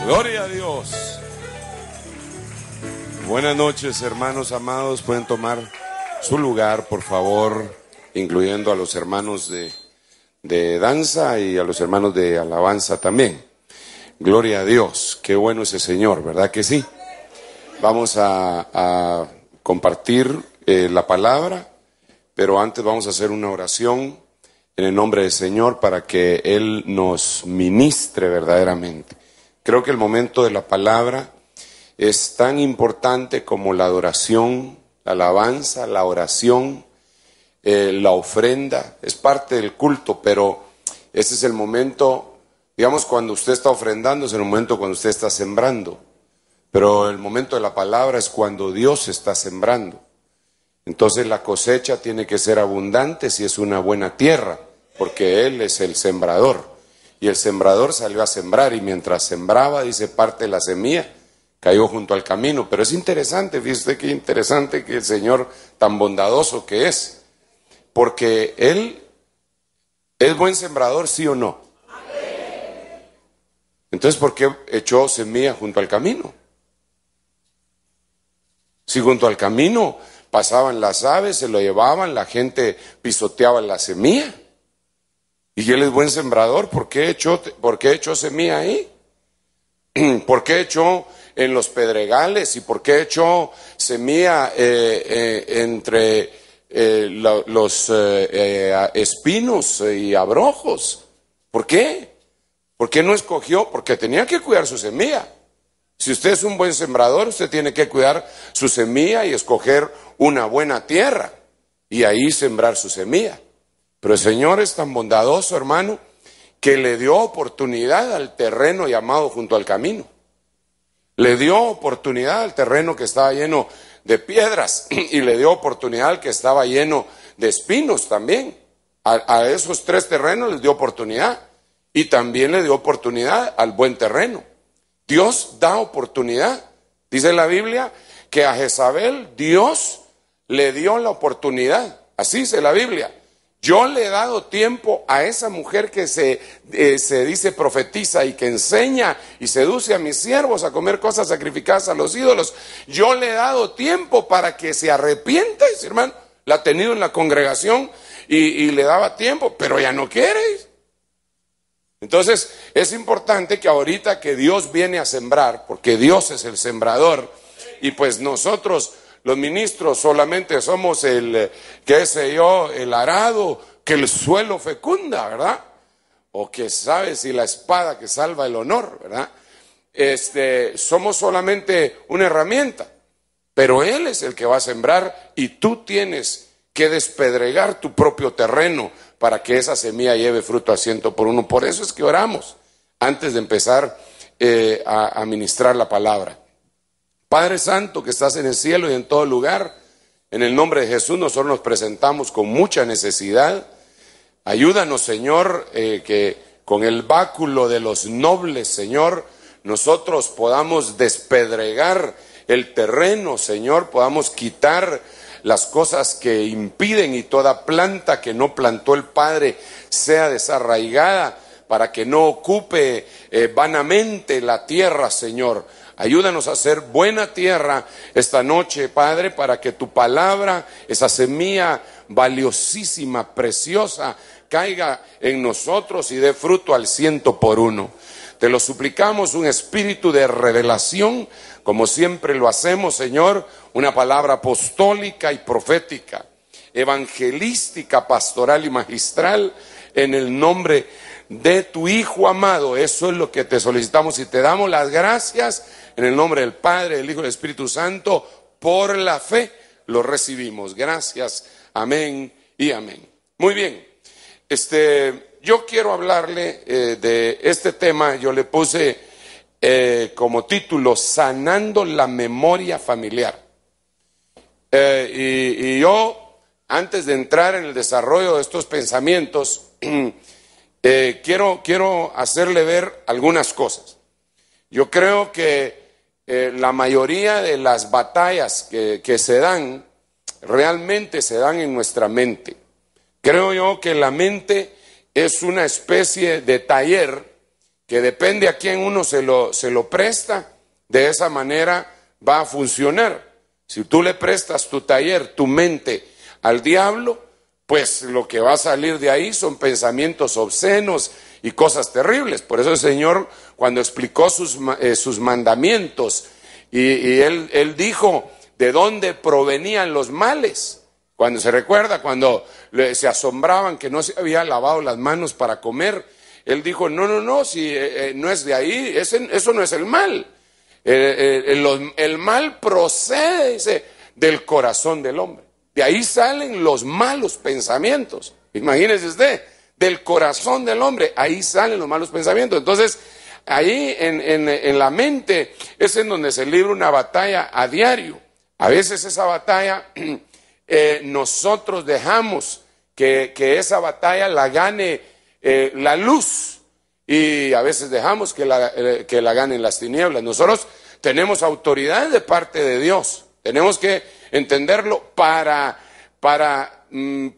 Gloria a Dios. Buenas noches, hermanos amados. Pueden tomar su lugar, por favor, incluyendo a los hermanos de danza y a los hermanos de alabanza también. Gloria a Dios. Qué bueno ese Señor, ¿verdad que sí? Vamos a compartir la palabra, pero antes vamos a hacer una oración en el nombre del Señor para que Él nos ministre verdaderamente. Creo que el momento de la palabra es tan importante como la adoración, la alabanza, la oración, la ofrenda. Es parte del culto, pero ese es el momento, digamos, cuando usted está ofrendando, es el momento cuando usted está sembrando. Pero el momento de la palabra es cuando Dios está sembrando. Entonces la cosecha tiene que ser abundante si es una buena tierra, porque Él es el sembrador. Y el sembrador salió a sembrar y mientras sembraba, dice, parte de la semilla cayó junto al camino. Pero es interesante, fíjese qué interesante que el Señor tan bondadoso que es. Porque Él es buen sembrador, ¿sí o no? Entonces, ¿por qué echó semilla junto al camino? Si junto al camino pasaban las aves, se lo llevaban, la gente pisoteaba la semilla. Y Él es buen sembrador, ¿por qué echó semilla ahí? ¿Por qué echó en los pedregales? ¿Y por qué echó semilla entre los espinos y abrojos? ¿Por qué? ¿Por qué no escogió? Porque tenía que cuidar su semilla. Si usted es un buen sembrador, usted tiene que cuidar su semilla y escoger una buena tierra y ahí sembrar su semilla. Pero el Señor es tan bondadoso, hermano, que le dio oportunidad al terreno llamado junto al camino. Le dio oportunidad al terreno que estaba lleno de piedras y le dio oportunidad al que estaba lleno de espinos también. A esos tres terrenos les dio oportunidad y también le dio oportunidad al buen terreno. Dios da oportunidad. Dice la Biblia que a Jezabel Dios le dio la oportunidad. Así dice la Biblia. Yo le he dado tiempo a esa mujer que se dice profetiza y que enseña y seduce a mis siervos a comer cosas sacrificadas a los ídolos. Yo le he dado tiempo para que se arrepienta, dice, hermano. La ha tenido en la congregación y le daba tiempo, pero ya no quiere. Entonces es importante que ahorita que Dios viene a sembrar, porque Dios es el sembrador, y pues nosotros los ministros solamente somos el arado que el suelo fecunda, ¿verdad? O que sabe si la espada que salva el honor, ¿verdad? Somos solamente una herramienta, pero Él es el que va a sembrar y tú tienes que despedregar tu propio terreno para que esa semilla lleve fruto a 100 por uno. Por eso es que oramos antes de empezar a ministrar la palabra. Padre Santo que estás en el cielo y en todo lugar, en el nombre de Jesús nosotros nos presentamos con mucha necesidad. Ayúdanos, Señor, que con el báculo de los nobles, Señor, nosotros podamos despedregar el terreno, Señor, podamos quitar las cosas que impiden y toda planta que no plantó el Padre sea desarraigada para que no ocupe vanamente la tierra, Señor. Ayúdanos a hacer buena tierra esta noche, Padre, para que tu palabra, esa semilla valiosísima, preciosa, caiga en nosotros y dé fruto al 100 por uno. Te lo suplicamos, un espíritu de revelación, como siempre lo hacemos, Señor, una palabra apostólica y profética, evangelística, pastoral y magistral, en el nombre de tu Hijo amado. Eso es lo que te solicitamos y te damos las gracias en el nombre del Padre, del Hijo y del Espíritu Santo. Por la fe lo recibimos. Gracias, amén y amén. Muy bien, yo quiero hablarle de este tema. Yo le puse como título Sanando la memoria familiar. Y yo, antes de entrar en el desarrollo de estos pensamientos, quiero hacerle ver algunas cosas. Yo creo que la mayoría de las batallas que se dan, realmente se dan en nuestra mente. Creo yo que la mente es una especie de taller que depende a quién uno se lo presta, de esa manera va a funcionar. Si tú le prestas tu taller, tu mente al diablo, pues lo que va a salir de ahí son pensamientos obscenos y cosas terribles. Por eso el Señor, cuando explicó sus mandamientos, y él dijo de dónde provenían los males. Cuando se recuerda, cuando se asombraban que no se había lavado las manos para comer, Él dijo, no, si no es de ahí, eso no es el mal. El mal procede, dice, del corazón del hombre. De ahí salen los malos pensamientos. Imagínese usted, del corazón del hombre, ahí salen los malos pensamientos. Entonces, ahí en la mente es en donde se libra una batalla a diario. A veces esa batalla nosotros dejamos que esa batalla la gane la luz, y a veces dejamos que la ganen las tinieblas. Nosotros tenemos autoridad de parte de Dios. Tenemos que entenderlo para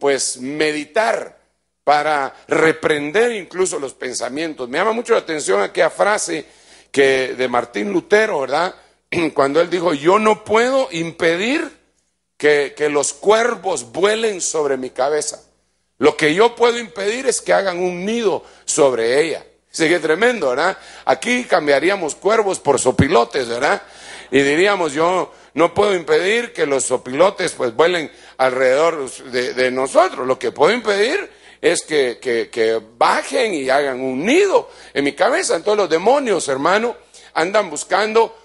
pues meditar, para reprender incluso los pensamientos. Me llama mucho la atención aquella frase de Martín Lutero, ¿verdad? Cuando él dijo, yo no puedo impedir que los cuervos vuelen sobre mi cabeza. Lo que yo puedo impedir es que hagan un nido sobre ella. Sí, qué tremendo, ¿verdad? Aquí cambiaríamos cuervos por sopilotes, ¿verdad? Y diríamos, yo no puedo impedir que los sopilotes pues vuelen alrededor de nosotros. Lo que puedo impedir es que bajen y hagan un nido en mi cabeza. Entonces los demonios, hermano, andan buscando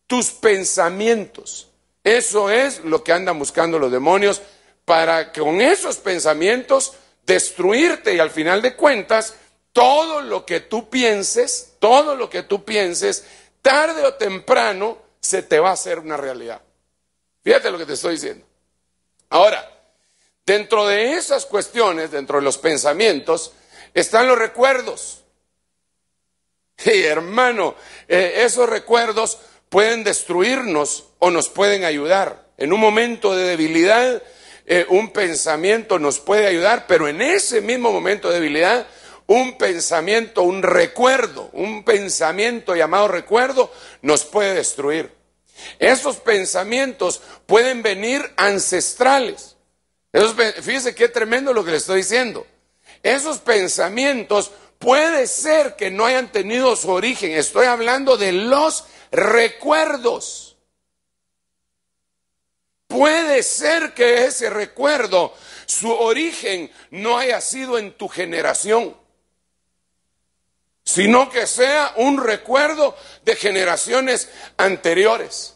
tus pensamientos. Eso es lo que andan buscando los demonios, para que con esos pensamientos destruirte, y al final de cuentas, todo lo que tú pienses, tarde o temprano, se te va a hacer una realidad. Fíjate lo que te estoy diciendo. Ahora, dentro de esas cuestiones, dentro de los pensamientos, están los recuerdos. Y hermano, esos recuerdos pueden destruirnos o nos pueden ayudar. En un momento de debilidad, un pensamiento nos puede ayudar, pero en ese mismo momento de debilidad, un pensamiento, un recuerdo, un pensamiento llamado recuerdo nos puede destruir. Esos pensamientos pueden venir ancestrales. Fíjese qué tremendo lo que le estoy diciendo. Esos pensamientos puede ser que no hayan tenido su origen. Estoy hablando de los recuerdos. Puede ser que ese recuerdo, su origen no haya sido en tu generación, sino que sea un recuerdo de generaciones anteriores.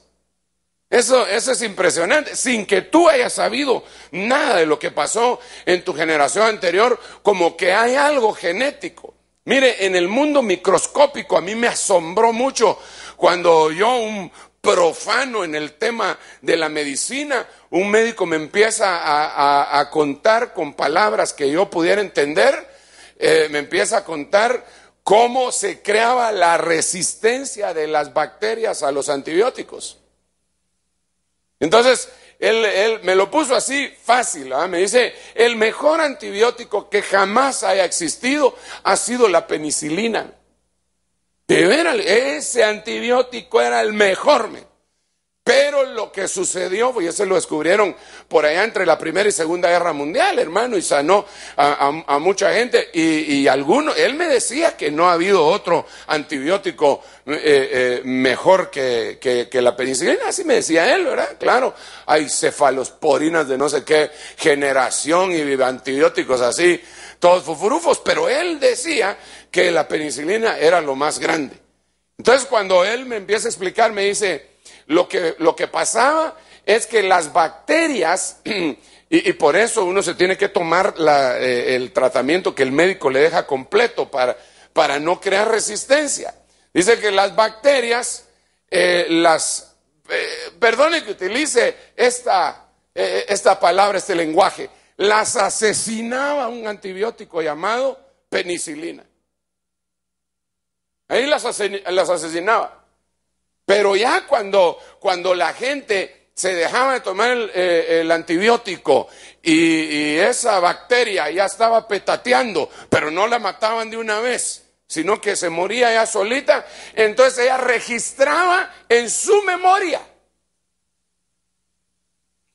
Eso es impresionante, sin que tú hayas sabido nada de lo que pasó en tu generación anterior, como que hay algo genético. Mire, en el mundo microscópico a mí me asombró mucho cuando yo, un profano en el tema de la medicina, un médico me empieza a contar con palabras que yo pudiera entender, me empieza a contar cómo se creaba la resistencia de las bacterias a los antibióticos. Entonces, él me lo puso así fácil, ¿verdad? Me dice, el mejor antibiótico que jamás haya existido ha sido la penicilina. De veras, ese antibiótico era el mejor, pero lo que sucedió, pues ya se lo descubrieron por allá entre la Primera y Segunda Guerra Mundial, hermano, y sanó a mucha gente, y algunos, él me decía que no ha habido otro antibiótico mejor que la penicilina, así me decía él, ¿verdad? Claro, hay cefalosporinas de no sé qué generación y antibióticos así, todos fufurufos, pero él decía que la penicilina era lo más grande. Entonces cuando él me empieza a explicar, me dice, lo que pasaba es que las bacterias, y por eso uno se tiene que tomar el tratamiento que el médico le deja completo para no crear resistencia. Dice que las bacterias, perdone que utilice esta palabra, este lenguaje, las asesinaba un antibiótico llamado penicilina. Ahí las asesinaba. Pero ya cuando la gente se dejaba de tomar el antibiótico y esa bacteria ya estaba petateando, pero no la mataban de una vez, sino que se moría ella solita. Entonces ella registraba en su memoria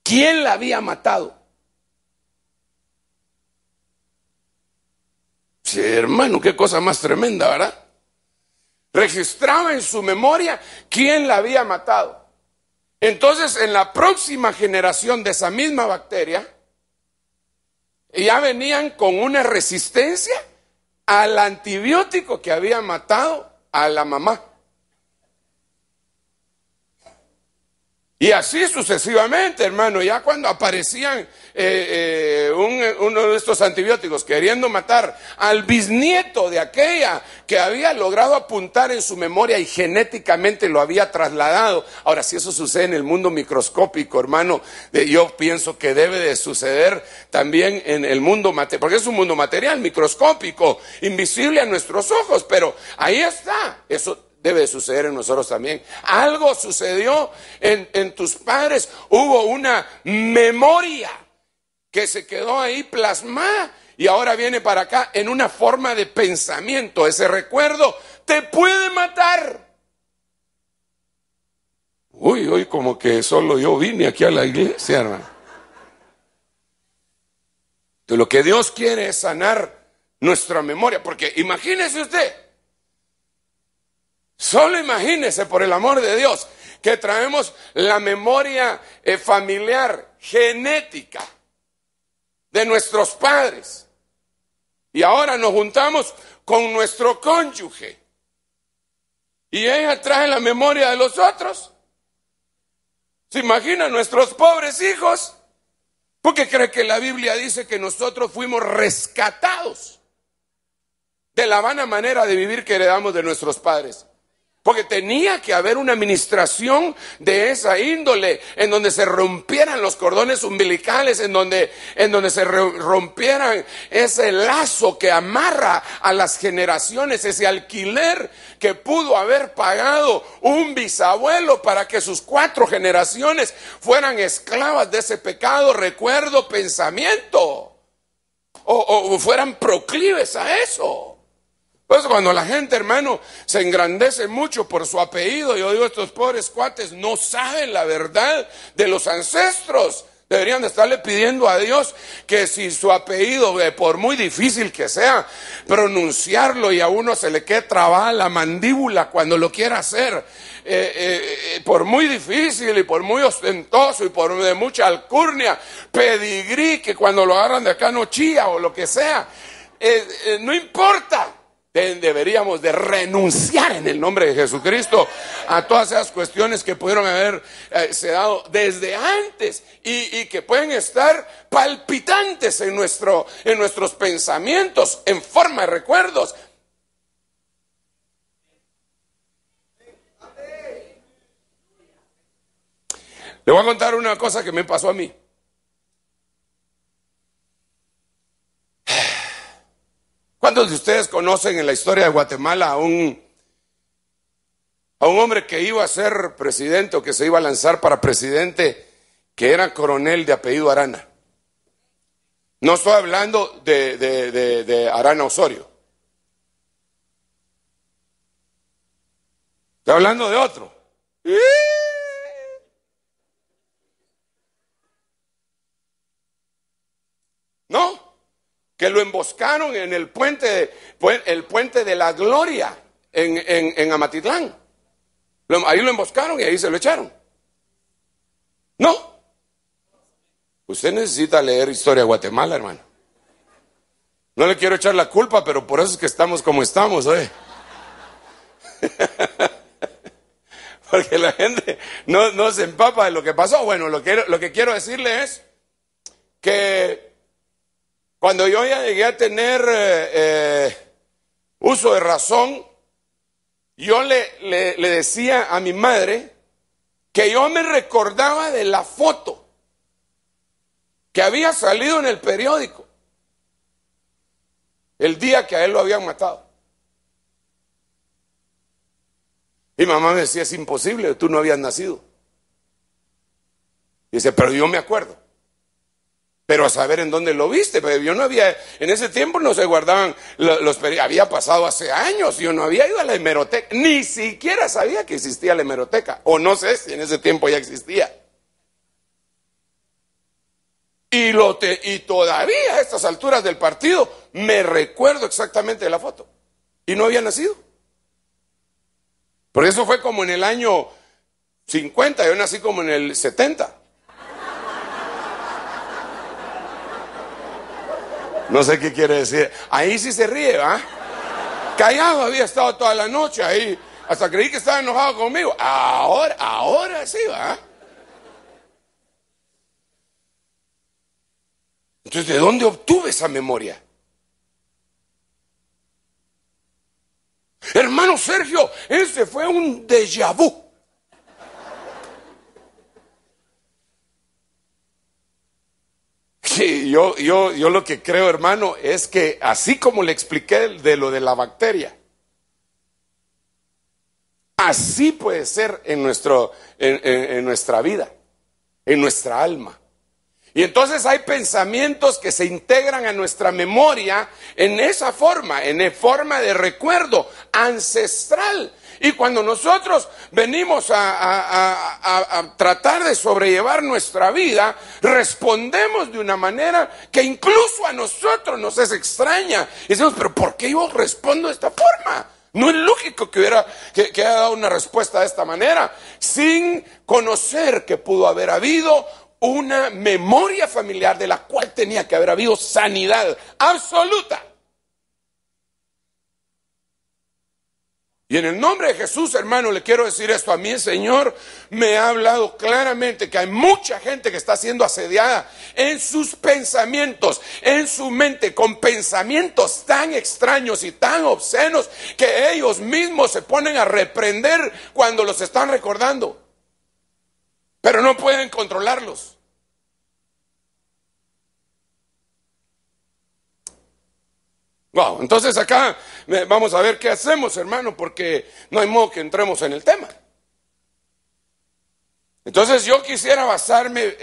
quién la había matado. Sí, hermano, qué cosa más tremenda, ¿verdad? Registraba en su memoria quién la había matado. Entonces, en la próxima generación de esa misma bacteria, ya venían con una resistencia al antibiótico que había matado a la mamá. Y así sucesivamente, hermano. Ya cuando aparecían uno de estos antibióticos queriendo matar al bisnieto de aquella que había logrado apuntar en su memoria y genéticamente lo había trasladado. Ahora, si eso sucede en el mundo microscópico, hermano, yo pienso que debe de suceder también en el mundo material, porque es un mundo material, microscópico, invisible a nuestros ojos, pero ahí está. Eso debe de suceder en nosotros también. Algo sucedió en tus padres. Hubo una memoria que se quedó ahí plasmada y ahora viene para acá en una forma de pensamiento. Ese recuerdo te puede matar. Uy, como que solo yo vine aquí a la iglesia, hermano. Entonces, lo que Dios quiere es sanar nuestra memoria, porque imagínese usted. Solo imagínese, por el amor de Dios, que traemos la memoria familiar, genética de nuestros padres. Y ahora nos juntamos con nuestro cónyuge. Y ella trae la memoria de los otros. ¿Se imagina nuestros pobres hijos? ¿Por qué cree que la Biblia dice que nosotros fuimos rescatados de la vana manera de vivir que heredamos de nuestros padres? Porque tenía que haber una administración de esa índole, en donde se rompieran los cordones umbilicales, en donde se rompieran ese lazo que amarra a las generaciones, ese alquiler que pudo haber pagado un bisabuelo para que sus 4 generaciones fueran esclavas de ese pecado, recuerdo, pensamiento, o fueran proclives a eso. Pues cuando la gente, hermano, se engrandece mucho por su apellido, yo digo, estos pobres cuates no saben la verdad de los ancestros. Deberían de estarle pidiendo a Dios que si su apellido, por muy difícil que sea, pronunciarlo y a uno se le quede trabada la mandíbula cuando lo quiera hacer, por muy difícil y por muy ostentoso y por de mucha alcurnia, pedigrí, que cuando lo agarran de acá no chilla o lo que sea, no importa. Deberíamos de renunciar en el nombre de Jesucristo a todas esas cuestiones que pudieron haber se dado desde antes y que pueden estar palpitantes en nuestros pensamientos en forma de recuerdos. Le voy a contar una cosa que me pasó a mí. ¿Cuántos de ustedes conocen en la historia de Guatemala a un hombre que iba a ser presidente o que se iba a lanzar para presidente, que era coronel de apellido Arana? No estoy hablando de Arana Osorio. Estoy hablando de otro. ¿No? Que lo emboscaron en el puente de la Gloria en Amatitlán. Ahí lo emboscaron y ahí se lo echaron. No. Usted necesita leer historia de Guatemala, hermano. No le quiero echar la culpa, pero por eso es que estamos como estamos, ¿eh? Porque la gente no se empapa de lo que pasó. Bueno, lo que quiero decirle es que cuando yo ya llegué a tener uso de razón, yo le decía a mi madre que yo me recordaba de la foto que había salido en el periódico el día que a él lo habían matado. Y mamá me decía, es imposible, tú no habías nacido. Dice, pero yo me acuerdo. pero a saber en dónde lo viste. Pero yo no había, en ese tiempo no se guardaban había pasado hace años, yo no había ido a la hemeroteca, ni siquiera sabía que existía la hemeroteca, o no sé si en ese tiempo ya existía. Y todavía a estas alturas del partido me recuerdo exactamente de la foto, y no había nacido. Por eso fue como en el año 50, yo nací como en el 70. No sé qué quiere decir. Ahí sí se ríe, ¿va? Callado había estado toda la noche ahí. Hasta creí que estaba enojado conmigo. Ahora sí, ¿va? Entonces, ¿de dónde obtuve esa memoria? Hermano Sergio, ese fue un déjà vu. Sí, yo lo que creo, hermano, es que así como le expliqué de lo de la bacteria, así puede ser en nuestra vida, en nuestra alma. Y entonces hay pensamientos que se integran a nuestra memoria en esa forma, en forma de recuerdo ancestral. Y cuando nosotros venimos a tratar de sobrellevar nuestra vida, respondemos de una manera que incluso a nosotros nos es extraña. Y decimos, pero ¿por qué yo respondo de esta forma? No es lógico que haya dado una respuesta de esta manera, sin conocer que pudo haber habido una memoria familiar de la cual tenía que haber habido sanidad absoluta. Y en el nombre de Jesús, hermano, le quiero decir esto. A mí el Señor me ha hablado claramente que hay mucha gente que está siendo asediada en sus pensamientos, en su mente, con pensamientos tan extraños y tan obscenos que ellos mismos se ponen a reprender cuando los están recordando. Pero no pueden controlarlos. Wow, entonces acá vamos a ver qué hacemos, hermano, porque no hay modo que entremos en el tema. Entonces yo quisiera basarme,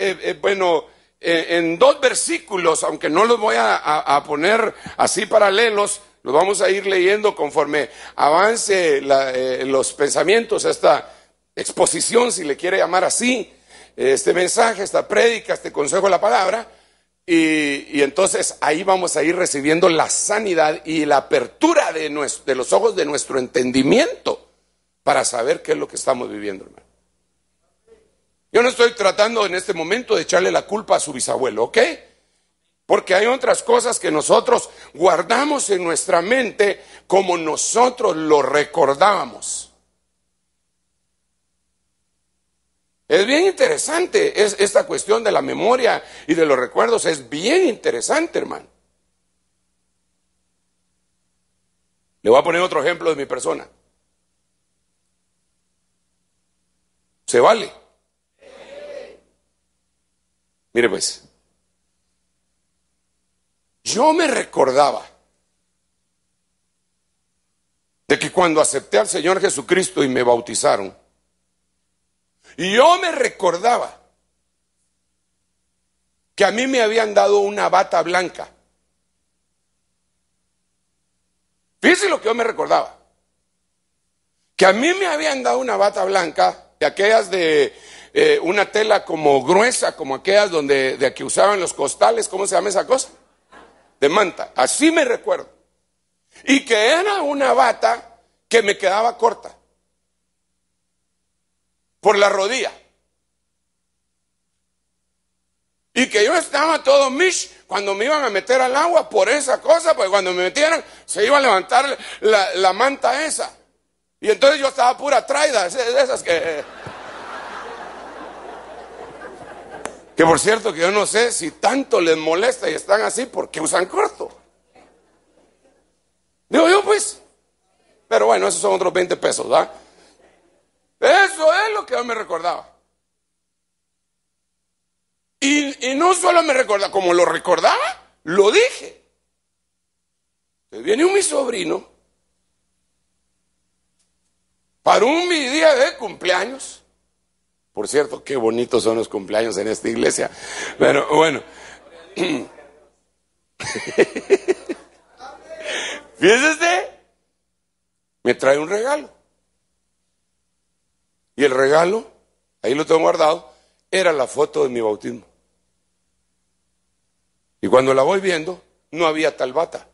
en dos versículos, aunque no los voy a poner así paralelos, los vamos a ir leyendo conforme avance los pensamientos, esta exposición, si le quiere llamar así, este mensaje, esta prédica, este consejo de la palabra. Y entonces ahí vamos a ir recibiendo la sanidad y la apertura de los ojos de nuestro entendimiento para saber qué es lo que estamos viviendo, hermano. Yo no estoy tratando en este momento de echarle la culpa a su bisabuelo, ¿ok? Porque hay otras cosas que nosotros guardamos en nuestra mente como nosotros lo recordábamos. Es bien interesante esta cuestión de la memoria y de los recuerdos. Es bien interesante, hermano. Le voy a poner otro ejemplo de mi persona. ¿Se vale? Mire pues, yo me recordaba de que cuando acepté al Señor Jesucristo y me bautizaron, y yo me recordaba que a mí me habían dado una bata blanca. Fíjense lo que yo me recordaba. Que a mí me habían dado una bata blanca, de aquellas de una tela como gruesa, como aquellas de que usaban los costales, ¿cómo se llama esa cosa? De manta. Así me recuerdo. Y que era una bata que me quedaba corta por la rodilla. Y que yo estaba todo mish cuando me iban a meter al agua por esa cosa, porque cuando me metieran se iba a levantar la manta esa. Y entonces yo estaba pura traida, de esas que por cierto que yo no sé si tanto les molesta y están así porque usan corto. Digo yo pues, pero bueno, esos son otros 20 pesos, ¿verdad? Eso es lo que yo me recordaba. Y no solo me recordaba, como lo recordaba, lo dije. Entonces viene mi sobrino para mi día de cumpleaños. Por cierto, qué bonitos son los cumpleaños en esta iglesia. Pero bueno, Fíjese, me trae un regalo. Y el regalo, ahí lo tengo guardado, era la foto de mi bautismo. Y cuando la voy viendo, no había tal bata.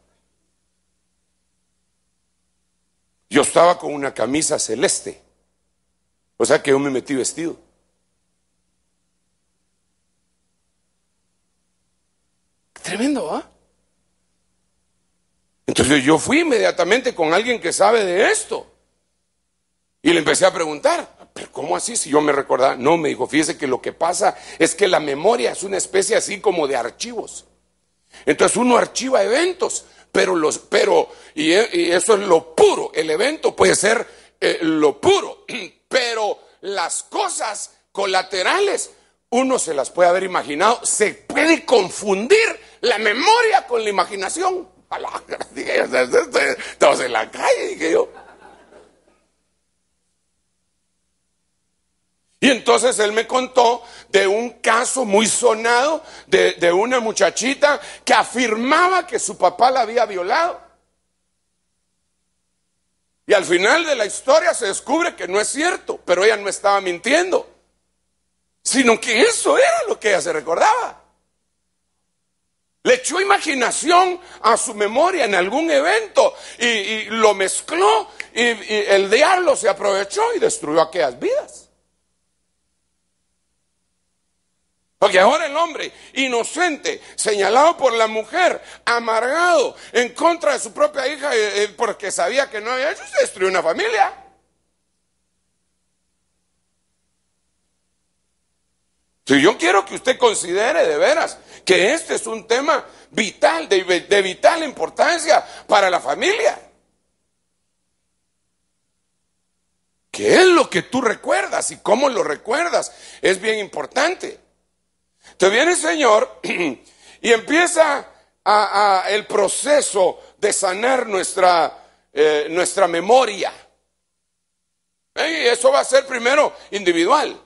Yo estaba con una camisa celeste. O sea que yo me metí vestido. Tremendo, ¿ah? Entonces yo fui inmediatamente con alguien que sabe de esto. Y le empecé a preguntar, ¿pero cómo así? Si yo me recordaba. No, me dijo, fíjese que lo que pasa es que la memoria es una especie así como de archivos. Entonces uno archiva eventos, y eso es lo puro. El evento puede ser lo puro, pero las cosas colaterales uno se las puede haber imaginado. Se puede confundir la memoria con la imaginación. Estamos en la calle, dije yo. Y entonces él me contó de un caso muy sonado de una muchachita que afirmaba que su papá la había violado. Y al final de la historia se descubre que no es cierto, pero ella no estaba mintiendo, sino que eso era lo que ella se recordaba. Le echó imaginación a su memoria en algún evento y lo mezcló y el diablo se aprovechó y destruyó aquellas vidas. Porque ahora el hombre inocente, señalado por la mujer, amargado en contra de su propia hija porque sabía que no había hecho, se destruyó una familia. Si yo quiero que usted considere de veras que este es un tema vital, de vital importancia para la familia. ¿Qué es lo que tú recuerdas y cómo lo recuerdas? Es bien importante. Entonces viene el Señor y empieza el proceso de sanar nuestra memoria. Y eso va a ser primero individual,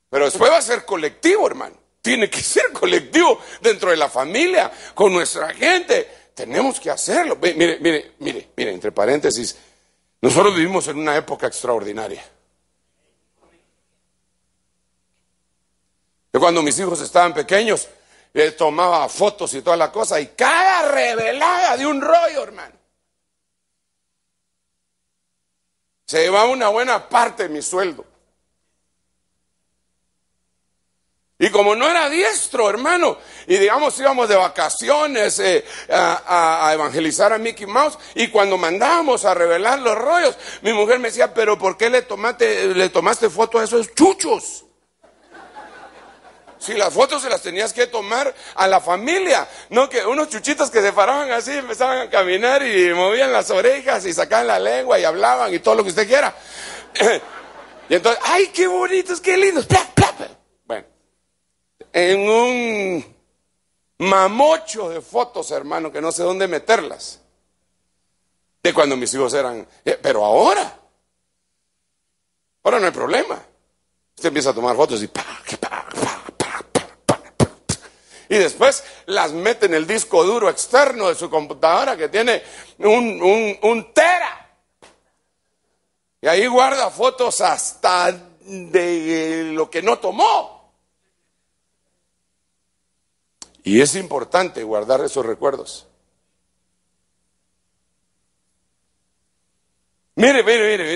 pero después va a ser colectivo, hermano. Tiene que ser colectivo dentro de la familia, con nuestra gente. Tenemos que hacerlo. Mire, entre paréntesis, nosotros vivimos en una época extraordinaria. Yo cuando mis hijos estaban pequeños, tomaba fotos y toda la cosa, y cada revelada de un rollo, hermano. Se llevaba una buena parte de mi sueldo. Y como no era diestro, hermano, y digamos íbamos de vacaciones a evangelizar a Mickey Mouse, y cuando mandábamos a revelar los rollos, mi mujer me decía, pero ¿por qué le tomaste foto a esos chuchos? Si las fotos se las tenías que tomar a la familia, no que unos chuchitos que se paraban así, empezaban a caminar y movían las orejas y sacaban la lengua y hablaban y todo lo que usted quiera. Y entonces, ¡ay, qué bonitos, qué lindos! Bueno, en un mamocho de fotos, hermano, que no sé dónde meterlas, de cuando mis hijos eran... Pero ahora no hay problema. Usted empieza a tomar fotos y y después las mete en el disco duro externo de su computadora que tiene un tera. Y ahí guarda fotos hasta de lo que no tomó. Y es importante guardar esos recuerdos. Mire,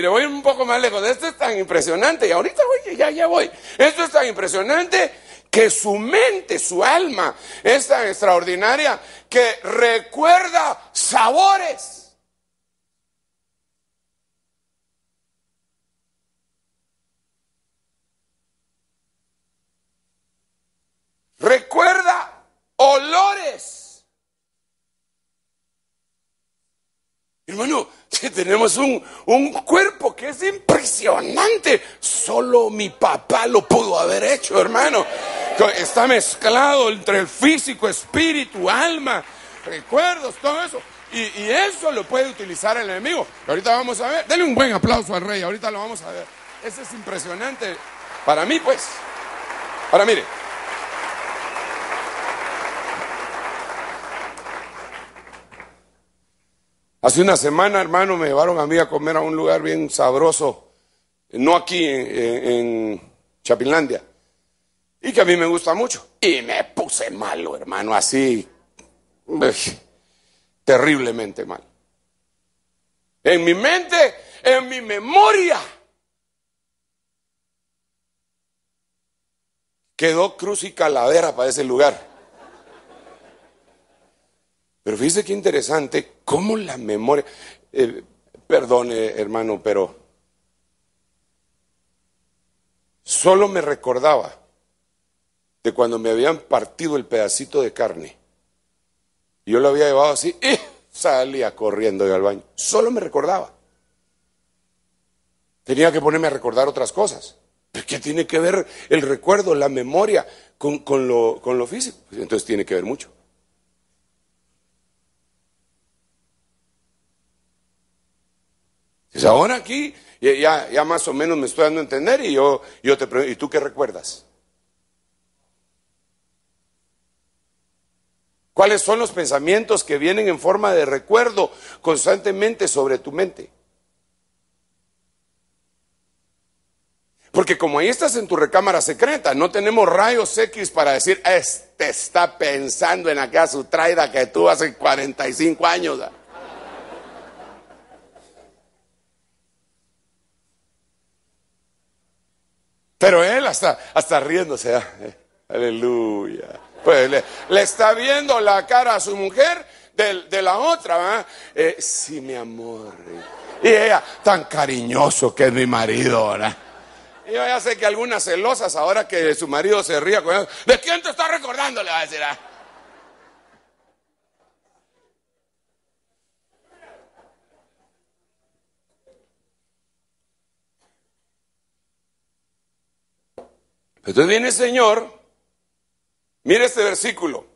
voy un poco más lejos. Esto es tan impresionante, y ahorita voy, ya voy. Esto es tan impresionante que su mente, su alma, es tan extraordinaria que recuerda sabores. Recuerda olores. Hermano, tenemos un cuerpo que es impresionante. Solo mi papá lo pudo haber hecho, hermano. Está mezclado entre el físico, espíritu, alma, recuerdos, todo eso. Y eso lo puede utilizar el enemigo. Ahorita vamos a ver. Denle un buen aplauso al rey. Ahorita lo vamos a ver. Eso es impresionante. Para mí, pues. Ahora, mire. Hace una semana, hermano, me llevaron a mí a comer a un lugar bien sabroso, no aquí en Chapinlandia, y que a mí me gusta mucho. Y me puse malo, hermano, así, terriblemente mal. En mi mente, en mi memoria, quedó cruz y calavera para ese lugar. Pero fíjese qué interesante, cómo la memoria, perdone hermano, pero solo me recordaba de cuando me habían partido el pedacito de carne. Y yo lo había llevado así y salía corriendo yo al baño. Solo me recordaba. Tenía que ponerme a recordar otras cosas. ¿Pero qué tiene que ver el recuerdo, la memoria con lo físico? Entonces tiene que ver mucho. Pues ahora aquí ya más o menos me estoy dando a entender y yo te pregunto, ¿y tú qué recuerdas? ¿Cuáles son los pensamientos que vienen en forma de recuerdo constantemente sobre tu mente? Porque como ahí estás en tu recámara secreta, no tenemos rayos X para decir, este está pensando en aquella sutraida que tuvo hace 45 años. Pero él hasta riéndose, aleluya. Pues le está viendo la cara a su mujer de la otra, sí, mi amor. Y ella, tan cariñoso que es mi marido, ¿verdad? Y yo ya sé que algunas celosas, ahora que su marido se ría con él, ¿de quién te está recordando? Le va a decir, Entonces viene el Señor, mire este versículo.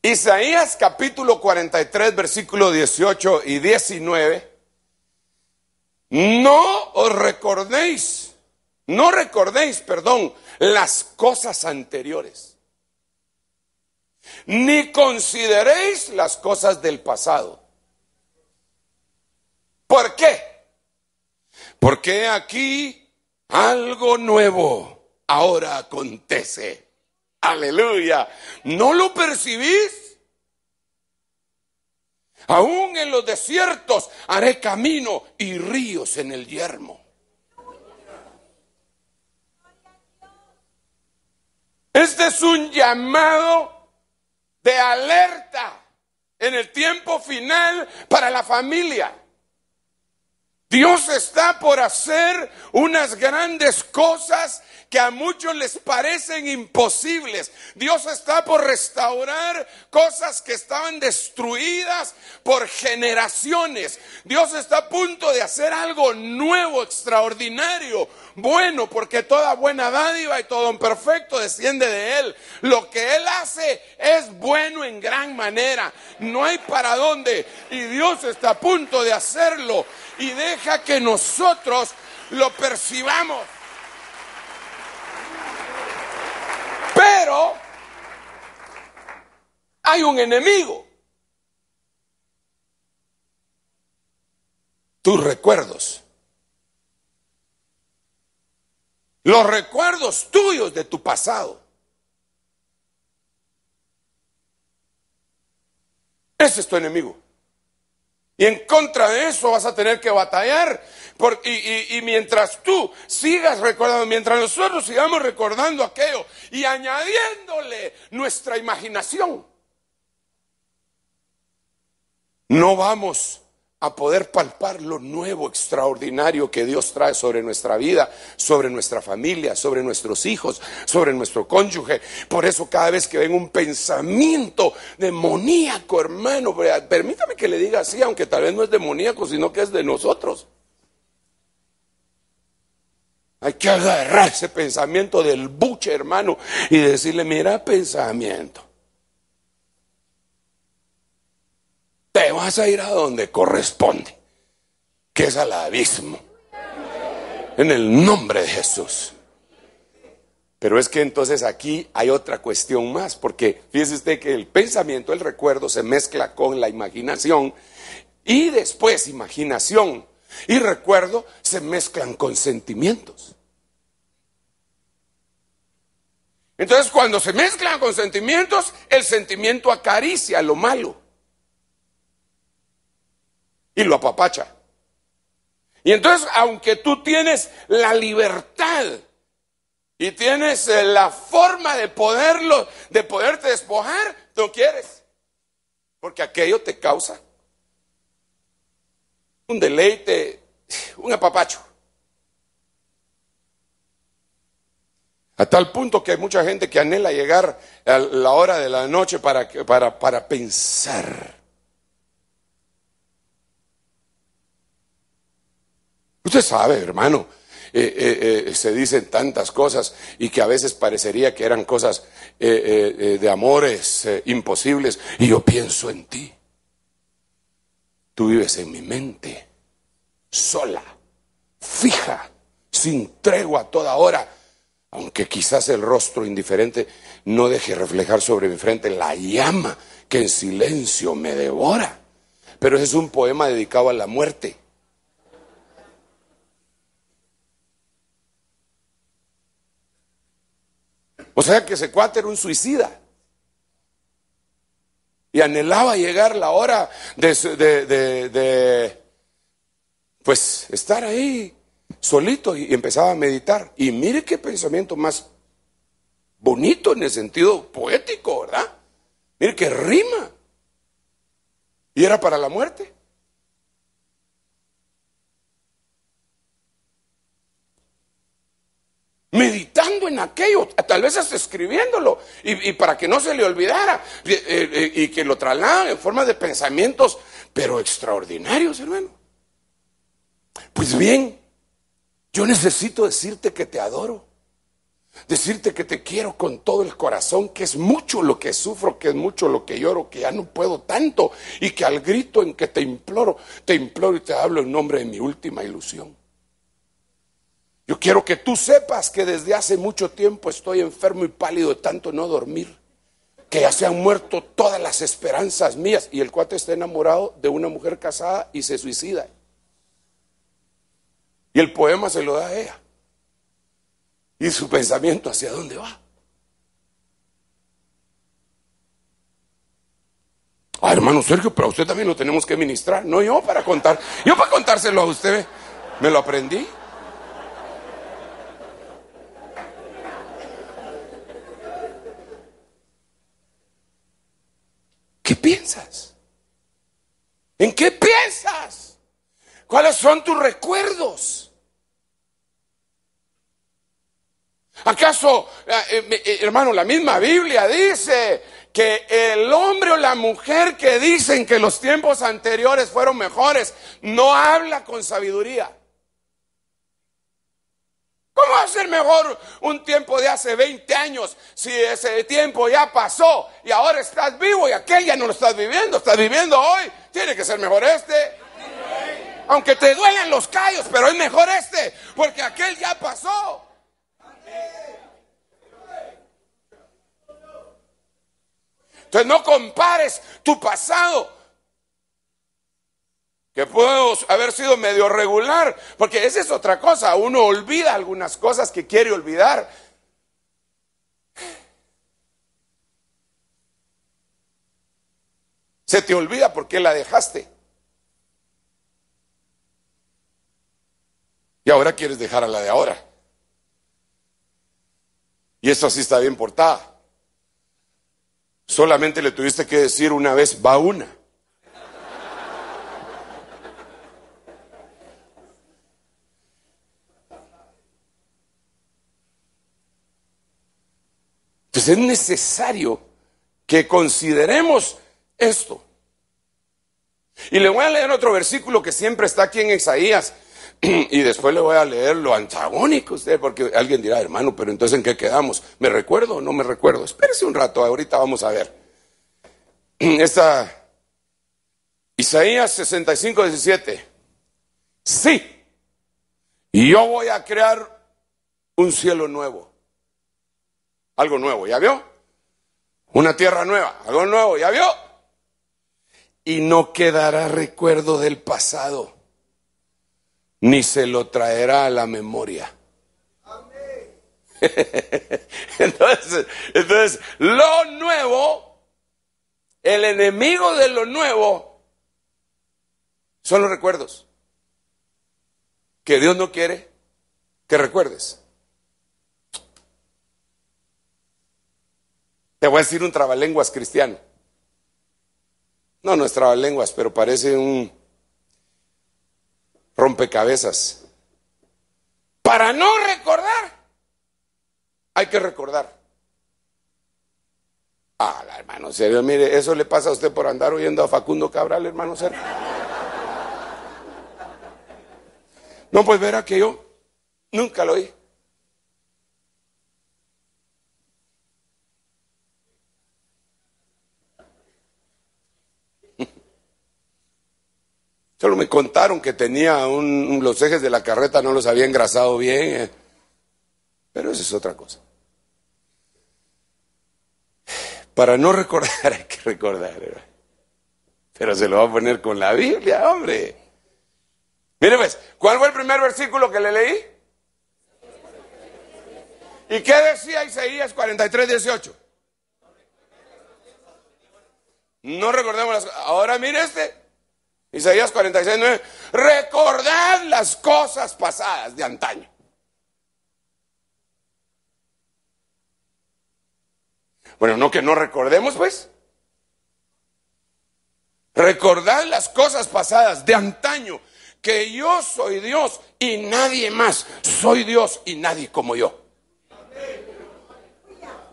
Isaías capítulo 43, versículo 18 y 19. No recordéis, las cosas anteriores, ni consideréis las cosas del pasado. ¿Por qué? Porque aquí algo nuevo ahora acontece. Aleluya. ¿No lo percibís? Aún en los desiertos haré camino y ríos en el yermo. Este es un llamado de alerta en el tiempo final para la familia. Dios está por hacer unas grandes cosas que a muchos les parecen imposibles. Dios está por restaurar cosas que estaban destruidas por generaciones. Dios está a punto de hacer algo nuevo, extraordinario, bueno, porque toda buena dádiva y todo don perfecto desciende de Él. Lo que Él hace es bueno en gran manera. No hay para dónde. Y Dios está a punto de hacerlo. Y deja que nosotros lo percibamos. Pero hay un enemigo. Tus recuerdos. Los recuerdos tuyos de tu pasado. Ese es tu enemigo. Y en contra de eso vas a tener que batallar. Y mientras tú sigas recordando, mientras nosotros sigamos recordando aquello y añadiéndole nuestra imaginación, no vamos a poder palpar lo nuevo, extraordinario que Dios trae sobre nuestra vida, sobre nuestra familia, sobre nuestros hijos, sobre nuestro cónyuge. Por eso cada vez que ven un pensamiento demoníaco, hermano, permítame que le diga así, aunque tal vez no es demoníaco, sino que es de nosotros. Hay que agarrar ese pensamiento del buche, hermano, y decirle, mira, pensamiento, te vas a ir a donde corresponde, que es al abismo, en el nombre de Jesús. Pero es que entonces aquí hay otra cuestión más, porque fíjese usted que el pensamiento, el recuerdo se mezcla con la imaginación y después imaginación y recuerdo se mezclan con sentimientos. Entonces cuando se mezclan con sentimientos, el sentimiento acaricia lo malo y lo apapacha. Y entonces aunque tú tienes la libertad y tienes la forma de poderte despojar, no quieres. Porque aquello te causa un deleite, un apapacho. A tal punto que hay mucha gente que anhela llegar a la hora de la noche para pensar. Usted sabe, hermano. Se dicen tantas cosas y que a veces parecería que eran cosas de amores imposibles, y yo pienso en ti. Tú vives en mi mente, sola, fija, sin tregua a toda hora, aunque quizás el rostro indiferente no deje reflejar sobre mi frente la llama que en silencio me devora. Pero ese es un poema dedicado a la muerte. O sea que ese cuate era un suicida. Y anhelaba llegar la hora pues estar ahí solito, y empezaba a meditar. Y mire qué pensamiento más bonito en el sentido poético, ¿verdad? Mire qué rima. Y era para la muerte. Meditando en aquello, tal vez hasta escribiéndolo, y para que no se le olvidara, y que lo trasladan en forma de pensamientos, pero extraordinarios, hermano. Pues bien, yo necesito decirte que te adoro, decirte que te quiero con todo el corazón, que es mucho lo que sufro, que es mucho lo que lloro, que ya no puedo tanto, y que al grito en que te imploro y te hablo en nombre de mi última ilusión. Yo quiero que tú sepas que desde hace mucho tiempo estoy enfermo y pálido de tanto no dormir, que ya se han muerto todas las esperanzas mías. Y el cuate está enamorado de una mujer casada y se suicida. Y el poema se lo da a ella. Y su pensamiento, ¿hacia dónde va? Hermano Sergio, pero a usted también lo tenemos que ministrar. No yo para contárselo a usted, me lo aprendí. ¿Qué piensas? ¿En qué piensas? ¿Cuáles son tus recuerdos? ¿Acaso, hermano, la misma Biblia dice que el hombre o la mujer que dicen que los tiempos anteriores fueron mejores no habla con sabiduría? ¿Cómo va a ser mejor un tiempo de hace 20 años si ese tiempo ya pasó y ahora estás vivo y aquel ya no lo estás viviendo hoy? Tiene que ser mejor este. Aunque te duelen los callos, pero es mejor este, porque aquel ya pasó. Entonces no compares tu pasado, que puedo haber sido medio regular, porque esa es otra cosa. Uno olvida algunas cosas que quiere olvidar. Se te olvida porque la dejaste. Y ahora quieres dejar a la de ahora. Y esto sí está bien portada. Solamente le tuviste que decir una vez, va una. Entonces es necesario que consideremos esto. Y le voy a leer otro versículo que siempre está aquí en Isaías. Y después le voy a leer lo antagónico a usted, porque alguien dirá, hermano, pero entonces ¿en qué quedamos? ¿Me recuerdo o no me recuerdo? Espérese un rato, ahorita vamos a ver. Isaías 65:17. Sí, y yo voy a crear un cielo nuevo Algo nuevo, ¿ya vio? Una tierra nueva, algo nuevo, ¿ya vio? Y no quedará recuerdo del pasado, ni se lo traerá a la memoria. Entonces, lo nuevo, el enemigo de lo nuevo, son los recuerdos. Que Dios no quiere que recuerdes. Te voy a decir un trabalenguas cristiano. No es trabalenguas, pero parece un rompecabezas. Para no recordar, hay que recordar. Hermano Sergio, mire, eso le pasa a usted por andar oyendo a Facundo Cabral, hermano Sergio. No, pues verá que yo nunca lo oí. Solo me contaron que tenía los ejes de la carreta no los había engrasado bien, pero eso es otra cosa. Para no recordar hay que recordar, ¿verdad? Pero se lo va a poner con la Biblia, hombre. Mire pues, ¿cuál fue el primer versículo que le leí? ¿Y qué decía Isaías 43:18? No recordemos las cosas. Ahora mire Isaías 46:9. Recordad las cosas pasadas de antaño. Bueno, no que no recordemos, pues. Recordad las cosas pasadas de antaño, que yo soy Dios y nadie más. Soy Dios y nadie como yo.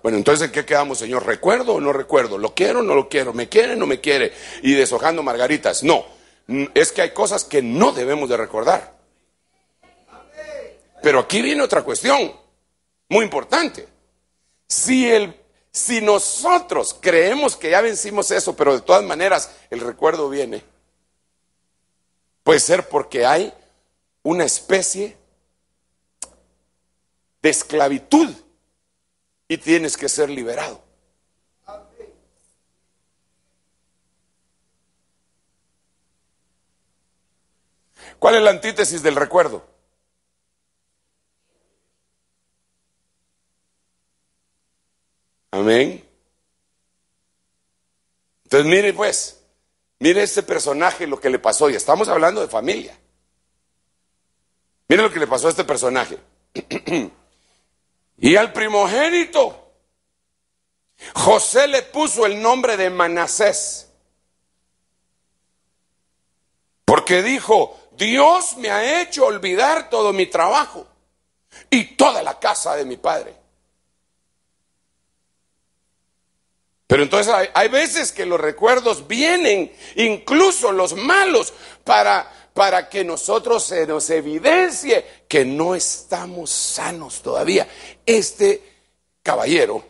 Bueno, entonces ¿en qué quedamos, Señor? ¿Recuerdo o no recuerdo? ¿Lo quiero o no lo quiero? ¿Me quiere o no me quiere? Y deshojando margaritas. No, es que hay cosas que no debemos de recordar. Pero aquí viene otra cuestión muy importante. Si nosotros creemos que ya vencimos eso, pero de todas maneras el recuerdo viene, puede ser porque hay una especie de esclavitud y tienes que ser liberado. ¿Cuál es la antítesis del recuerdo? Amén. Entonces mire este personaje, lo que le pasó, y estamos hablando de familia. Mire lo que le pasó a este personaje. Y al primogénito, José le puso el nombre de Manasés, porque dijo: Dios me ha hecho olvidar todo mi trabajo y toda la casa de mi padre. Pero entonces hay veces que los recuerdos vienen, incluso los malos, para que nosotros se nos evidencie que no estamos sanos todavía. Este caballero,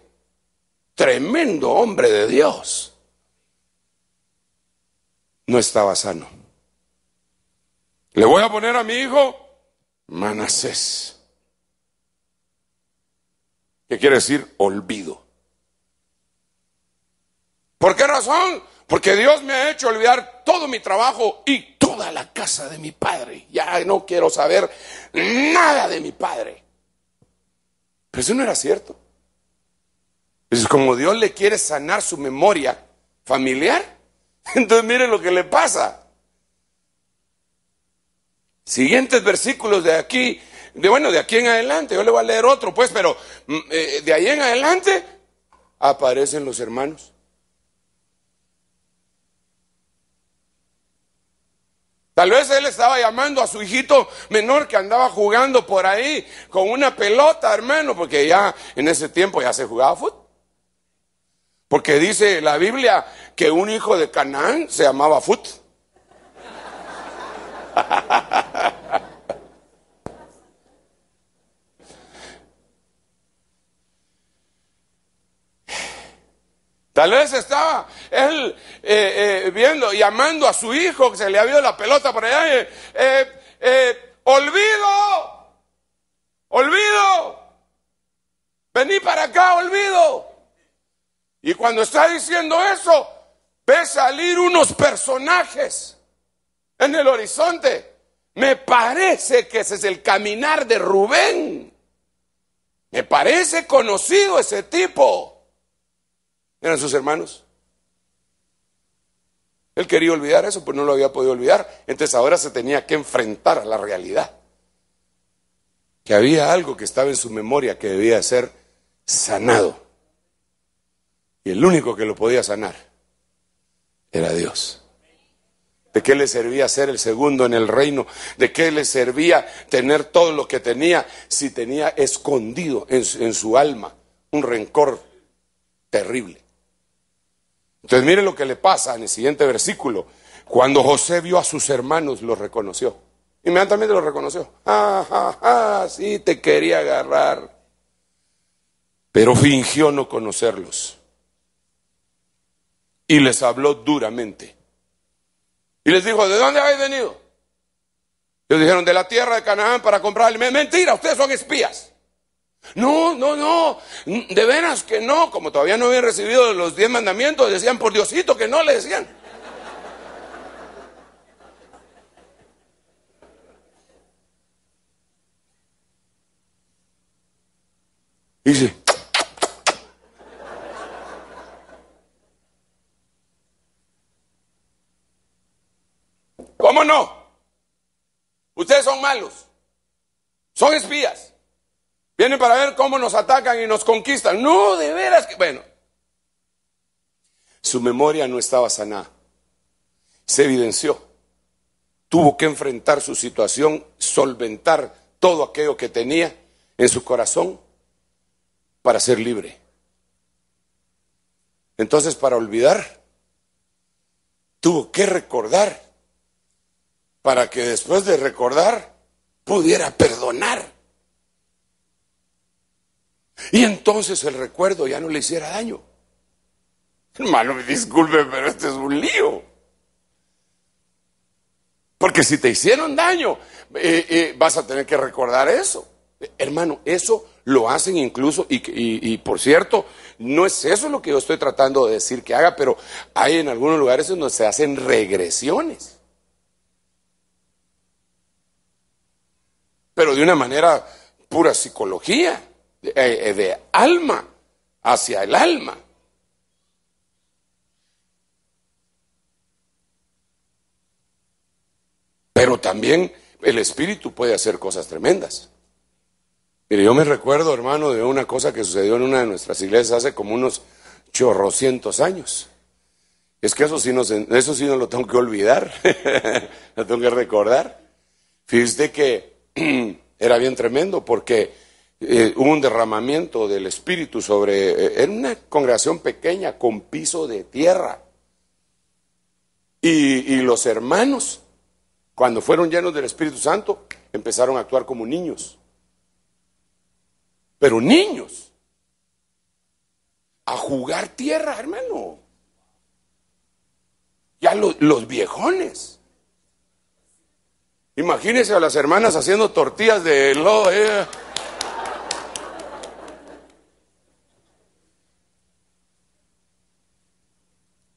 tremendo hombre de Dios, no estaba sano. Le voy a poner a mi hijo Manasés, que quiere decir olvido. ¿Por qué razón? Porque Dios me ha hecho olvidar todo mi trabajo y toda la casa de mi padre. Ya no quiero saber nada de mi padre. Pero eso no era cierto. Es como Dios le quiere sanar su memoria familiar. Entonces miren lo que le pasa. Siguientes versículos de aquí, de aquí en adelante. Yo le voy a leer otro, pues, pero de ahí en adelante aparecen los hermanos. Tal vez él estaba llamando a su hijito menor que andaba jugando por ahí con una pelota, hermano, porque ya en ese tiempo ya se jugaba fútbol. Porque dice la Biblia que un hijo de Canaán se llamaba Fut. Tal vez estaba él viendo, llamando a su hijo que se le había ido la pelota por allá. Olvido, vení para acá, olvido. Y cuando está diciendo eso, ve salir unos personajes en el horizonte. Me parece que ese es el caminar de Rubén. Me parece conocido ese tipo. ¿Eran sus hermanos? Él quería olvidar eso, pues no lo había podido olvidar. Entonces ahora se tenía que enfrentar a la realidad. Que había algo que estaba en su memoria que debía ser sanado. Y el único que lo podía sanar era Dios. ¿De qué le servía ser el segundo en el reino? ¿De qué le servía tener todo lo que tenía si tenía escondido en su alma un rencor terrible? Entonces miren lo que le pasa en el siguiente versículo. Cuando José vio a sus hermanos, los reconoció. Inmediatamente los reconoció. Sí, te quería agarrar. Pero fingió no conocerlos. Y les habló duramente. Y les dijo, ¿de dónde habéis venido? Ellos dijeron, de la tierra de Canaán para comprar alimento. Mentira, ustedes son espías. No, de veras que no. Como todavía no habían recibido los 10 mandamientos, decían, por Diosito, que no, le decían. Y dice, ¿cómo no? Ustedes son malos, son espías. Vienen para ver cómo nos atacan y nos conquistan. No, de veras que... Bueno, su memoria no estaba sanada. Se evidenció. Tuvo que enfrentar su situación, solventar todo aquello que tenía en su corazón para ser libre. Entonces, para olvidar, tuvo que recordar, para que después de recordar pudiera perdonar. Y entonces el recuerdo ya no le hiciera daño. Hermano, disculpe, pero este es un lío. Porque si te hicieron daño, vas a tener que recordar eso. Hermano, eso lo hacen incluso, y por cierto, no es eso lo que yo estoy tratando de decir que haga, pero hay en algunos lugares donde se hacen regresiones. Pero de una manera pura psicología. De alma hacia el alma. Pero también el espíritu puede hacer cosas tremendas. Mire, yo me recuerdo, hermano, de una cosa que sucedió en una de nuestras iglesias hace como unos chorrocientos años. Es que eso sí no lo tengo que olvidar, lo tengo que recordar. Fíjese que era bien tremendo porque hubo un derramamiento del Espíritu sobre, en una congregación pequeña con piso de tierra. Y los hermanos, cuando fueron llenos del Espíritu Santo, empezaron a actuar como niños. Pero niños, a jugar tierra, hermano. Ya los viejones. Imagínense a las hermanas haciendo tortillas de lodo.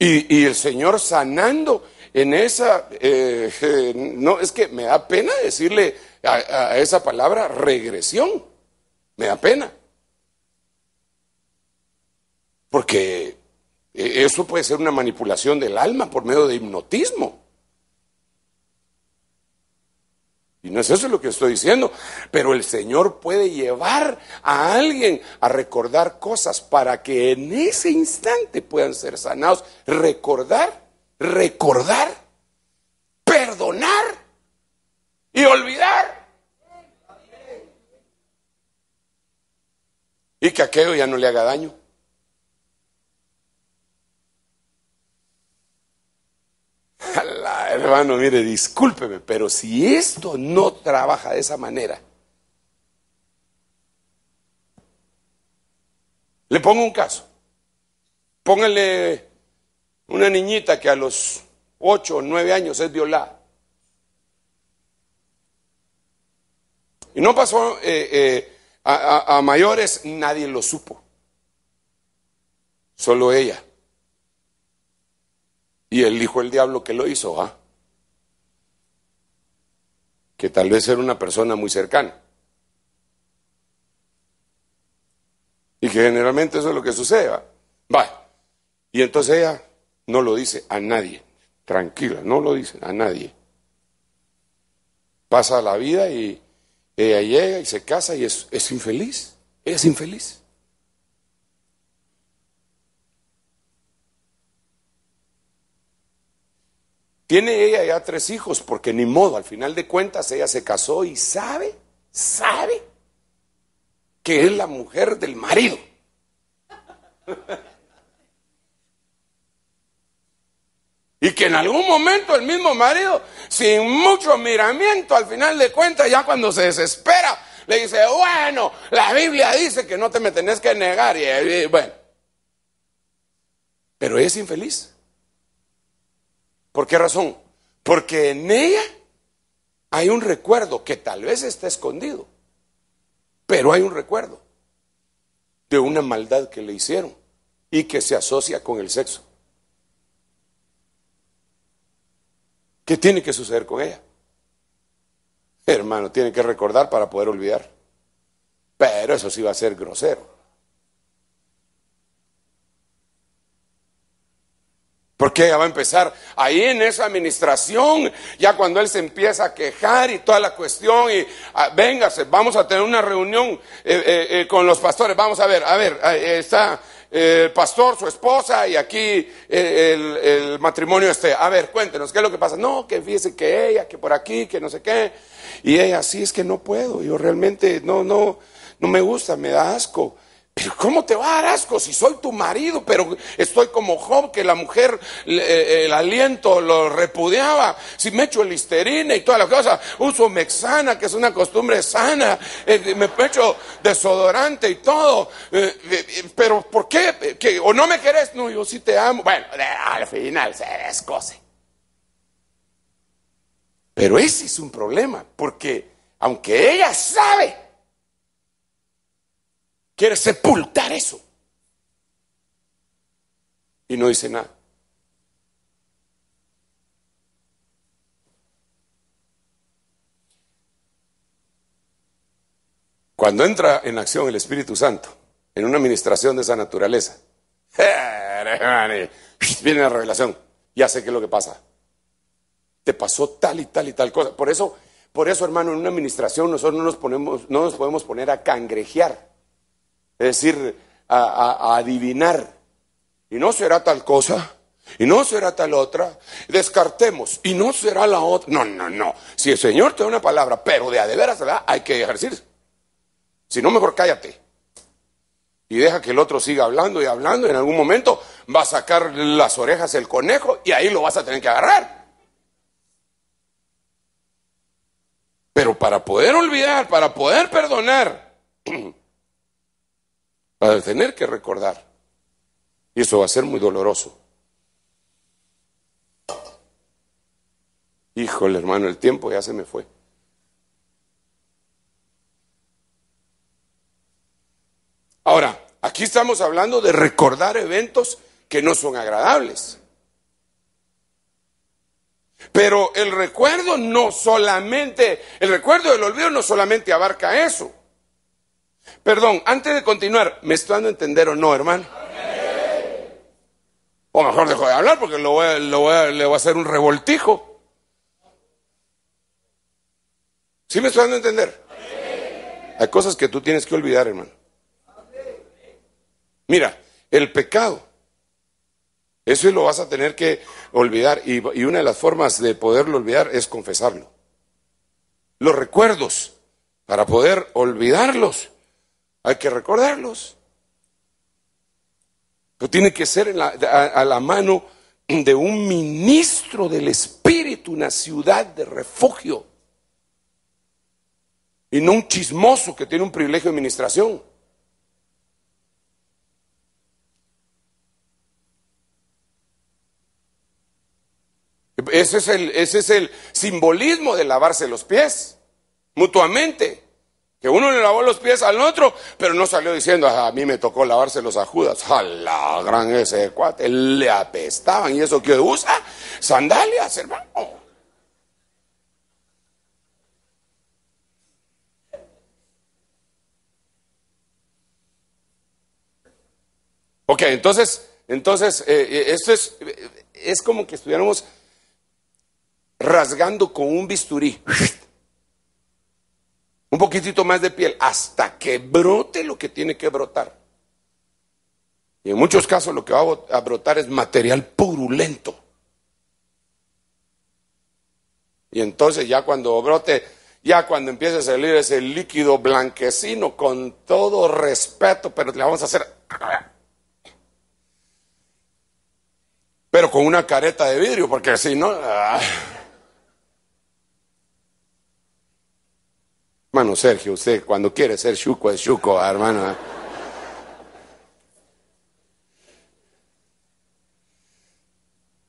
Y el Señor sanando en esa, no, es que me da pena decirle a esa palabra regresión, me da pena. Porque eso puede ser una manipulación del alma por medio de hipnotismo. Y no es eso lo que estoy diciendo, pero el Señor puede llevar a alguien a recordar cosas para que en ese instante puedan ser sanados. Recordar, perdonar y olvidar. Y que aquello ya no le haga daño. Hermano, mire, discúlpeme, pero si esto no trabaja de esa manera, le pongo un caso. Póngale una niñita que a los 8 o 9 años es violada. Y no pasó a mayores, nadie lo supo. solo ella. Y él dijo el diablo que lo hizo, ¿ah? Que tal vez era una persona muy cercana. Y que generalmente eso es lo que sucede, ¿va? Va. Y entonces ella no lo dice a nadie. Tranquila, no lo dice a nadie. Pasa la vida y ella llega y se casa y es infeliz. Ella es infeliz. Tiene ella ya 3 hijos, porque ni modo, al final de cuentas ella se casó y sabe que es la mujer del marido. Y que en algún momento el mismo marido, sin mucho miramiento, al final de cuentas, ya cuando se desespera, le dice, bueno, la Biblia dice que no te me tenés que negar. Y bueno, pero ella es infeliz. ¿Por qué razón? Porque en ella hay un recuerdo que tal vez está escondido, pero hay un recuerdo de una maldad que le hicieron y que se asocia con el sexo. ¿Qué tiene que suceder con ella? Hermano, tiene que recordar para poder olvidar. Pero eso sí va a ser grosero. Porque ella va a empezar ahí en esa administración, ya cuando él se empieza a quejar y toda la cuestión, y véngase, vamos a tener una reunión con los pastores, vamos a ver, está el pastor, su esposa, y aquí el matrimonio a ver, cuéntenos, ¿qué es lo que pasa? No, que fíjese que ella, que por aquí, que no sé qué, y ella, sí, es que no puedo, yo realmente no me gusta, me da asco. Pero ¿cómo te va a dar asco si soy tu marido? Pero estoy como Job, que la mujer, el aliento lo repudiaba. Si me echo Listerina y toda la cosa, uso Mexana, que es una costumbre sana, me echo desodorante y todo. Pero ¿por qué? ¿O no me querés? No, yo sí te amo. Bueno, al final se descose. Pero ese es un problema, porque aunque ella sabe, quiere sepultar eso. Y no dice nada. Cuando entra en acción el Espíritu Santo, en una administración de esa naturaleza, viene la revelación. Ya sé qué es lo que pasa. Te pasó tal y tal y tal cosa. Por eso, hermano, en una administración nosotros no nos podemos poner a cangrejear. Es decir, a adivinar. Y no será tal cosa, y no será tal otra. Descartemos, y no será la otra. No. Si el Señor te da una palabra, pero de a de veras, ¿verdad? Hay que ejercer. Si no, mejor cállate. Y deja que el otro siga hablando y hablando. Y en algún momento va a sacar las orejas el conejo y ahí lo vas a tener que agarrar. Pero para poder olvidar, para poder perdonar, vas a tener que recordar. Y eso va a ser muy doloroso. Híjole, hermano, el tiempo ya se me fue. Ahora, aquí estamos hablando de recordar eventos que no son agradables. Pero el recuerdo del olvido no solamente abarca eso. Perdón, antes de continuar, ¿me estoy dando a entender o no, hermano? O mejor dejo de hablar porque le voy a hacer un revoltijo. ¿Sí me estoy dando a entender? Hay cosas que tú tienes que olvidar, hermano. Mira, el pecado, eso lo vas a tener que olvidar, y una de las formas de poderlo olvidar es confesarlo. Los recuerdos, para poder olvidarlos, hay que recordarlos. Pero tiene que ser a la mano de un ministro del Espíritu, una ciudad de refugio. Y no un chismoso que tiene un privilegio de administración. Ese es el simbolismo de lavarse los pies mutuamente. Que uno le lavó los pies al otro, pero no salió diciendo, a mí me tocó lavárselos a Judas. A la gran ese cuate, le apestaban. ¿Y eso que usa? Sandalias, hermano. Ok, entonces esto es como que estuviéramos rasgando con un bisturí. Un poquitito más de piel hasta que brote lo que tiene que brotar. Y en muchos casos lo que va a brotar es material purulento. Y entonces ya cuando brote, ya cuando empiece a salir ese líquido blanquecino, con todo respeto, pero le vamos a hacer... Pero con una careta de vidrio, porque si no... Hermano Sergio, usted cuando quiere ser chuco es chuco, hermano.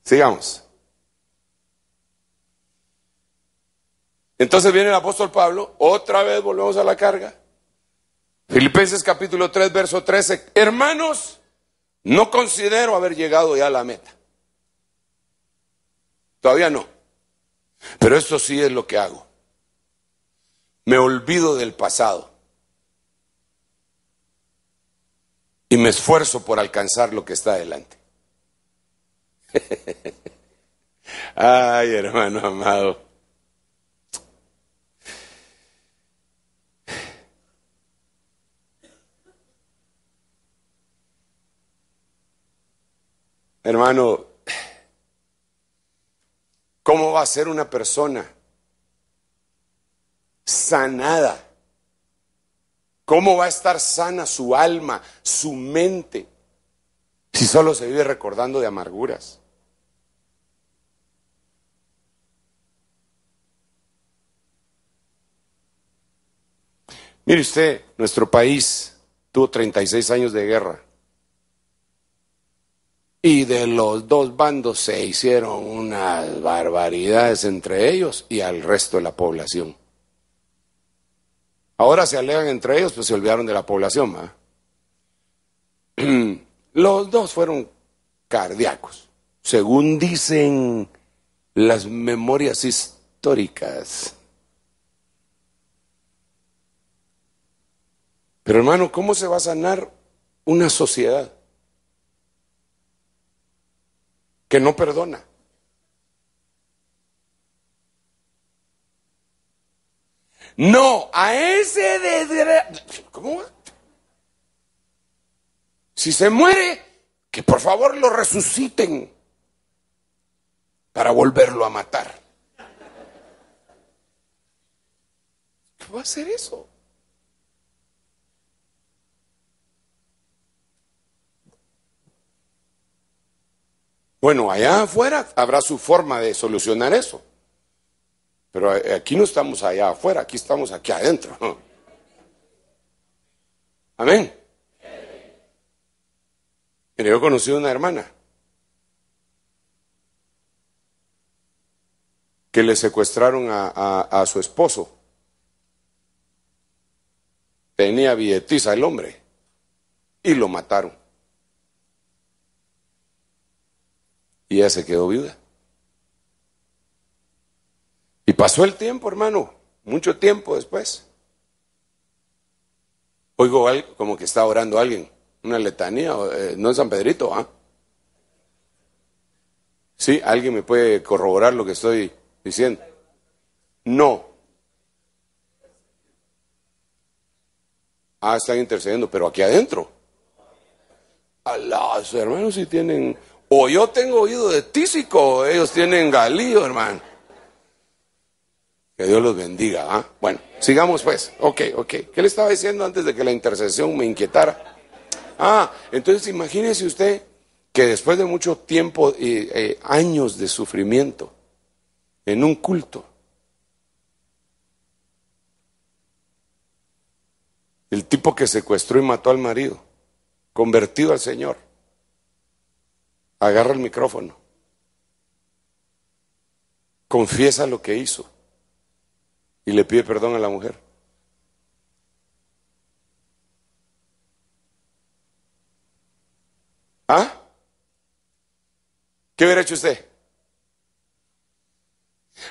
Sigamos. Entonces viene el apóstol Pablo, otra vez volvemos a la carga. Filipenses capítulo 3, verso 13. Hermanos, no considero haber llegado ya a la meta. Todavía no. Pero esto sí es lo que hago. Me olvido del pasado y me esfuerzo por alcanzar lo que está adelante. Ay, hermano amado. Hermano, ¿cómo va a ser una persona sanada? ¿Cómo va a estar sana su alma, su mente, si solo se vive recordando de amarguras? Mire usted, nuestro país tuvo 36 años de guerra. Y de los dos bandos se hicieron unas barbaridades entre ellos y al resto de la población. Ahora se alegan entre ellos, pues se olvidaron de la población, ¿va? Los dos fueron cardíacos, según dicen las memorias históricas. Pero hermano, ¿cómo se va a sanar una sociedad que no perdona? No, a ese ¿cómo? Si se muere, que por favor lo resuciten para volverlo a matar. ¿Qué va a hacer eso? Bueno, allá afuera habrá su forma de solucionar eso. Pero aquí no estamos allá afuera, aquí estamos aquí adentro. Amén. Mire, yo conocí una hermana que le secuestraron a su esposo. Tenía billetiza el hombre y lo mataron. Y ella se quedó viuda. Y pasó el tiempo, hermano, mucho tiempo después. Oigo algo, como que está orando alguien, una letanía, no en San Pedrito, ¿ah? Sí, alguien me puede corroborar lo que estoy diciendo. No. Ah, están intercediendo, pero aquí adentro. Alá, hermanos, si tienen, o yo tengo oído de tísico, o ellos tienen galillo, hermano. Que Dios los bendiga, ¿ah? Bueno, sigamos pues. Ok. ¿Qué le estaba diciendo antes de que la intercesión me inquietara? Entonces imagínese usted que después de mucho tiempo, años de sufrimiento, en un culto, el tipo que secuestró y mató al marido, convertido al Señor, agarra el micrófono, confiesa lo que hizo y le pide perdón a la mujer. ¿Ah? ¿Qué hubiera hecho usted?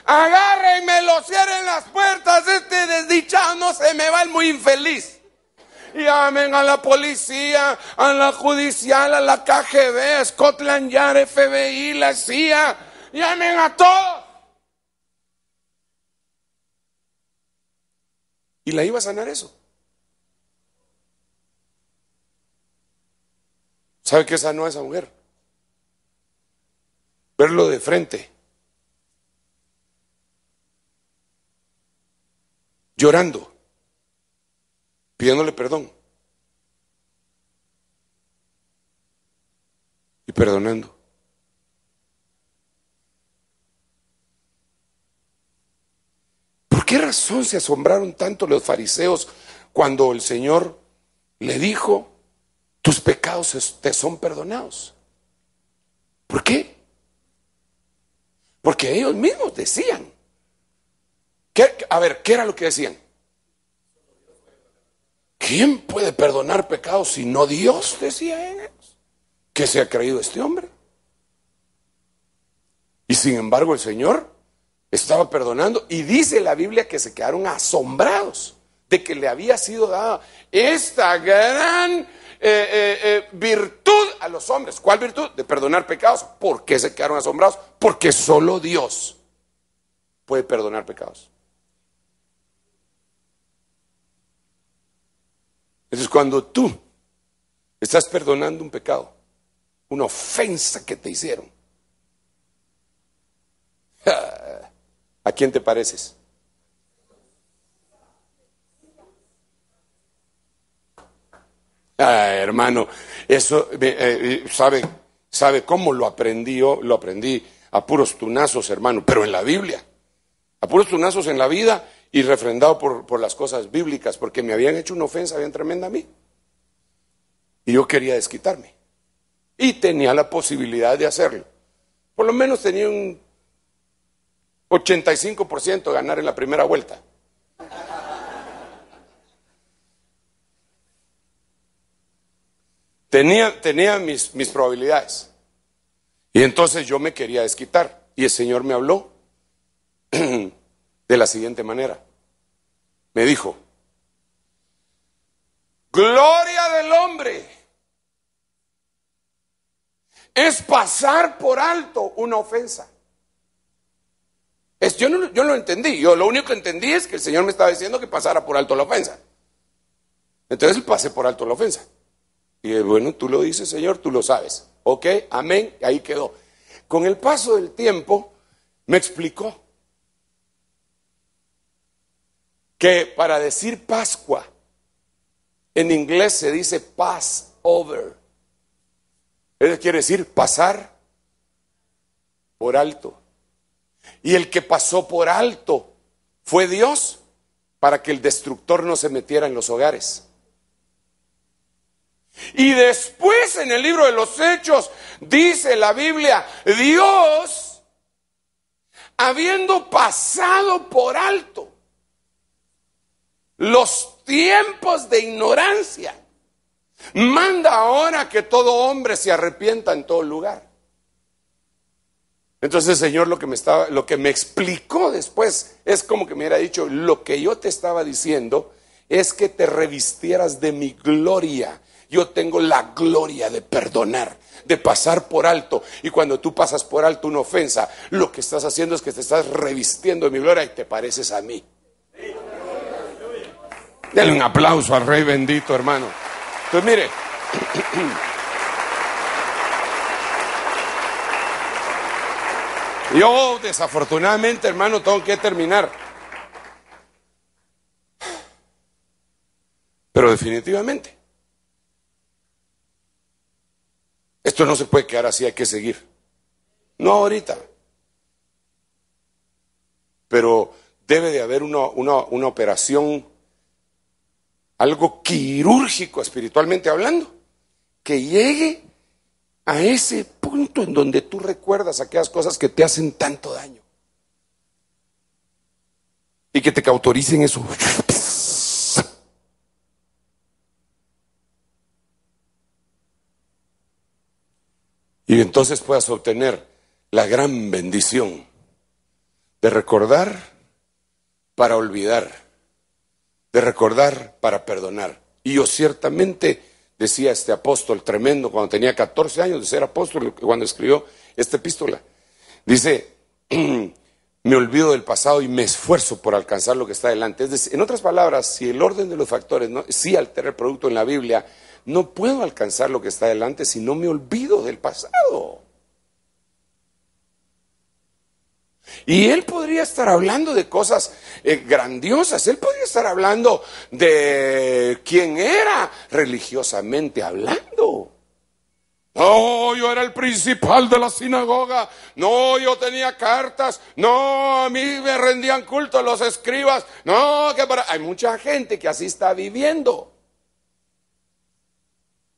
Agárrenmelo, cierren las puertas, este desdichado no se me va, el muy infeliz. Llamen a la policía, a la judicial, a la KGB, Scotland Yard, FBI, la CIA. Llamen a todos. Y la iba a sanar eso. ¿Sabe qué sanó a esa mujer? Verlo de frente, llorando, pidiéndole perdón y perdonando. ¿Por qué razón se asombraron tanto los fariseos cuando el Señor le dijo: tus pecados te son perdonados? ¿Por qué? Porque ellos mismos decían. A ver, ¿qué era lo que decían? ¿Quién puede perdonar pecados si no Dios? Decía ellos. ¿Qué se ha creído este hombre? Y sin embargo el Señor estaba perdonando, y dice la Biblia que se quedaron asombrados de que le había sido dada esta gran virtud a los hombres. ¿Cuál virtud? De perdonar pecados. ¿Por qué se quedaron asombrados? Porque solo Dios puede perdonar pecados. Entonces, cuando tú estás perdonando un pecado, una ofensa que te hicieron, ¿a quién te pareces? Hermano, eso, ¿sabe cómo lo aprendí yo? Lo aprendí a puros tunazos, hermano, pero en la Biblia. A puros tunazos en la vida y refrendado por las cosas bíblicas, porque me habían hecho una ofensa bien tremenda a mí. Y yo quería desquitarme. Y tenía la posibilidad de hacerlo. Por lo menos tenía un 85% de ganar en la primera vuelta. Tenía mis probabilidades. Y entonces yo me quería desquitar. Y el Señor me habló de la siguiente manera. Me dijo: gloria del hombre es pasar por alto una ofensa. Yo no lo entendí. Yo lo único que entendí es que el Señor me estaba diciendo que pasara por alto la ofensa. Entonces pasé por alto la ofensa. Y bueno, tú lo dices, Señor, tú lo sabes. Ok, amén, y ahí quedó. Con el paso del tiempo me explicó que para decir Pascua en inglés se dice Passover. Eso quiere decir pasar por alto. Y el que pasó por alto fue Dios, para que el destructor no se metiera en los hogares. Y después en el libro de los Hechos dice la Biblia: Dios, habiendo pasado por alto los tiempos de ignorancia, manda ahora que todo hombre se arrepienta en todo lugar. Entonces el Señor lo que me explicó después es como que me hubiera dicho: lo que yo te estaba diciendo es que te revistieras de mi gloria. Yo tengo la gloria de perdonar, de pasar por alto. Y cuando tú pasas por alto una ofensa, lo que estás haciendo es que te estás revistiendo de mi gloria y te pareces a mí. Denle un aplauso al Rey bendito, hermano. Entonces mire, yo desafortunadamente, hermano, tengo que terminar. Pero definitivamente esto no se puede quedar así, hay que seguir. No ahorita, pero debe de haber una operación, algo quirúrgico espiritualmente hablando, que llegue a ese punto en donde tú recuerdas aquellas cosas que te hacen tanto daño y que te cautoricen eso. Y entonces puedas obtener la gran bendición de recordar para olvidar, de recordar para perdonar. Y yo ciertamente, decía este apóstol tremendo, cuando tenía 14 años de ser apóstol, cuando escribió esta epístola, dice, me olvido del pasado y me esfuerzo por alcanzar lo que está delante. Es decir, en otras palabras, si el orden de los factores sí altera el producto en la Biblia, no puedo alcanzar lo que está delante si no me olvido del pasado. Y él podría estar hablando de cosas grandiosas, él podría estar hablando de quién era religiosamente hablando. No, yo era el principal de la sinagoga, no, yo tenía cartas, no, a mí me rendían culto los escribas, no, que para... Hay mucha gente que así está viviendo.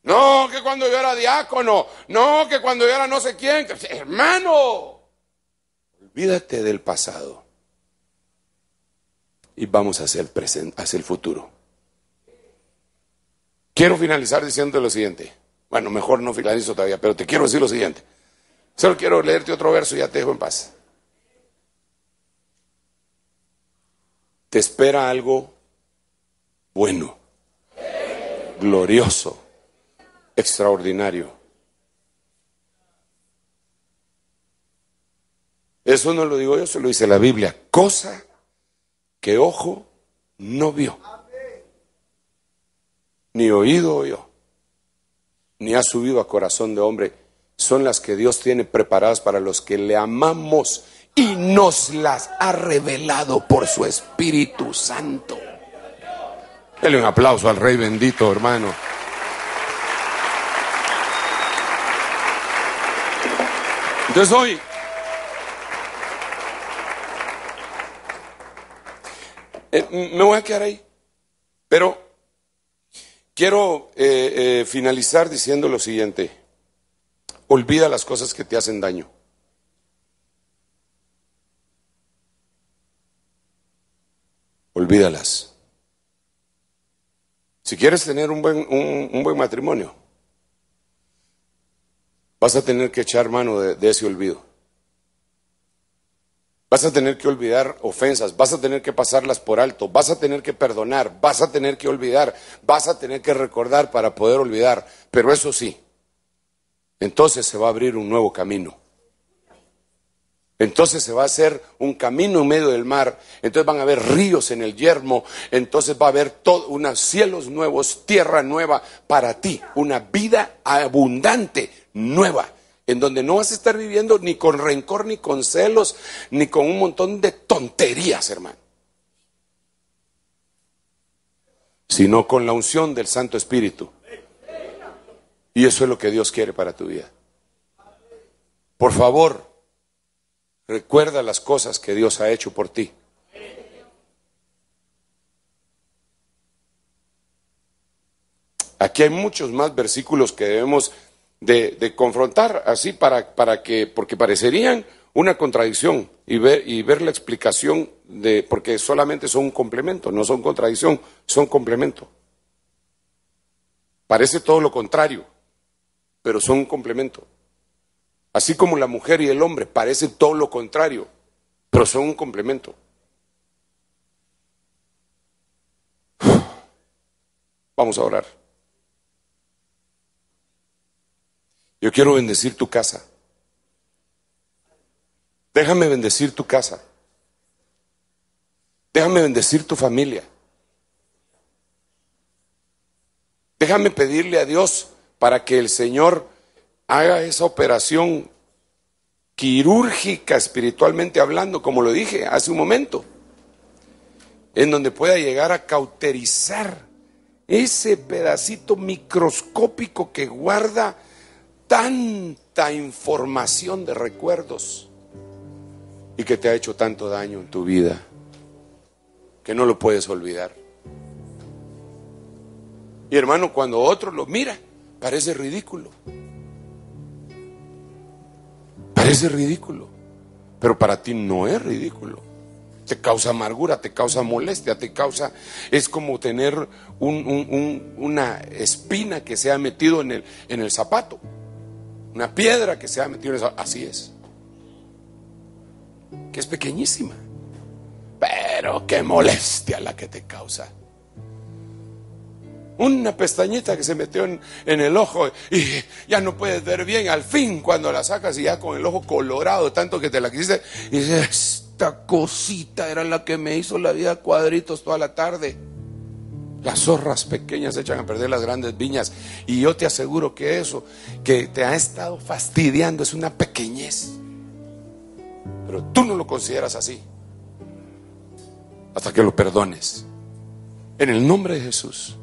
No, que cuando yo era diácono, no, que cuando yo era no sé quién, hermano. Olvídate del pasado y vamos hacia el presente, hacia el futuro. Quiero finalizar diciendo lo siguiente. Bueno, mejor no finalizo todavía, pero te quiero decir lo siguiente. Solo quiero leerte otro verso y ya te dejo en paz. Te espera algo bueno, glorioso, extraordinario. Eso no lo digo yo, se lo dice la Biblia. Cosa que ojo no vio, ni oído oyó, ni ha subido a corazón de hombre, son las que Dios tiene preparadas para los que le amamos y nos las ha revelado por su Espíritu Santo. Dale un aplauso al Rey bendito, hermano. Entonces hoy me voy a quedar ahí, pero quiero finalizar diciendo lo siguiente. Olvida las cosas que te hacen daño. Olvídalas. Si quieres tener un buen matrimonio, vas a tener que echar mano de ese olvido. Vas a tener que olvidar ofensas, vas a tener que pasarlas por alto, vas a tener que perdonar, vas a tener que olvidar, vas a tener que recordar para poder olvidar. Pero eso sí, entonces se va a abrir un nuevo camino. Entonces se va a hacer un camino en medio del mar, entonces van a haber ríos en el yermo, entonces va a haber unos cielos nuevos, tierra nueva para ti, una vida abundante, nueva. En donde no vas a estar viviendo ni con rencor, ni con celos, ni con un montón de tonterías, hermano. Sino con la unción del Santo Espíritu. Y eso es lo que Dios quiere para tu vida. Por favor, recuerda las cosas que Dios ha hecho por ti. Aquí hay muchos más versículos que debemos de confrontar así porque parecerían una contradicción y ver la explicación porque solamente son un complemento, no son contradicción, son complemento. Parece todo lo contrario, pero son un complemento. Así como la mujer y el hombre parecen todo lo contrario, pero son un complemento. Vamos a orar. Yo quiero bendecir tu casa. Déjame bendecir tu casa. Déjame bendecir tu familia. Déjame pedirle a Dios para que el Señor haga esa operación quirúrgica espiritualmente hablando, como lo dije hace un momento, en donde pueda llegar a cauterizar ese pedacito microscópico que guarda tanta información de recuerdos y que te ha hecho tanto daño en tu vida que no lo puedes olvidar. Y hermano, cuando otro lo mira, parece ridículo. Parece ridículo, pero para ti no es ridículo. Te causa amargura, te causa molestia, es como tener una espina que se ha metido en el zapato. Una piedra que se ha metido en esa, así es. Que es pequeñísima, pero qué molestia la que te causa. Una pestañita que se metió en el ojo y ya no puedes ver bien. Al fin, cuando la sacas y ya con el ojo colorado, tanto que te la quisiste, y dices, esta cosita era la que me hizo la vida cuadritos toda la tarde. Las zorras pequeñas echan a perder las grandes viñas. Y yo te aseguro que eso que te ha estado fastidiando es una pequeñez. Pero tú no lo consideras así hasta que lo perdones. En el nombre de Jesús.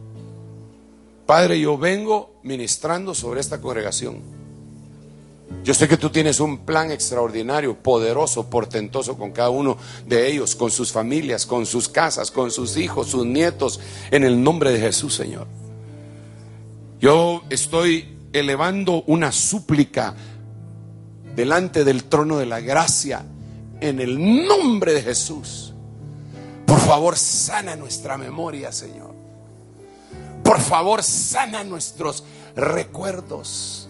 Padre, yo vengo ministrando sobre esta congregación. Yo sé que tú tienes un plan extraordinario, poderoso, portentoso con cada uno de ellos, con sus familias, con sus casas, con sus hijos, sus nietos, en el nombre de Jesús, Señor. Yo estoy elevando una súplica delante del trono de la gracia, en el nombre de Jesús. Por favor, sana nuestra memoria, Señor. Por favor, sana nuestros recuerdos.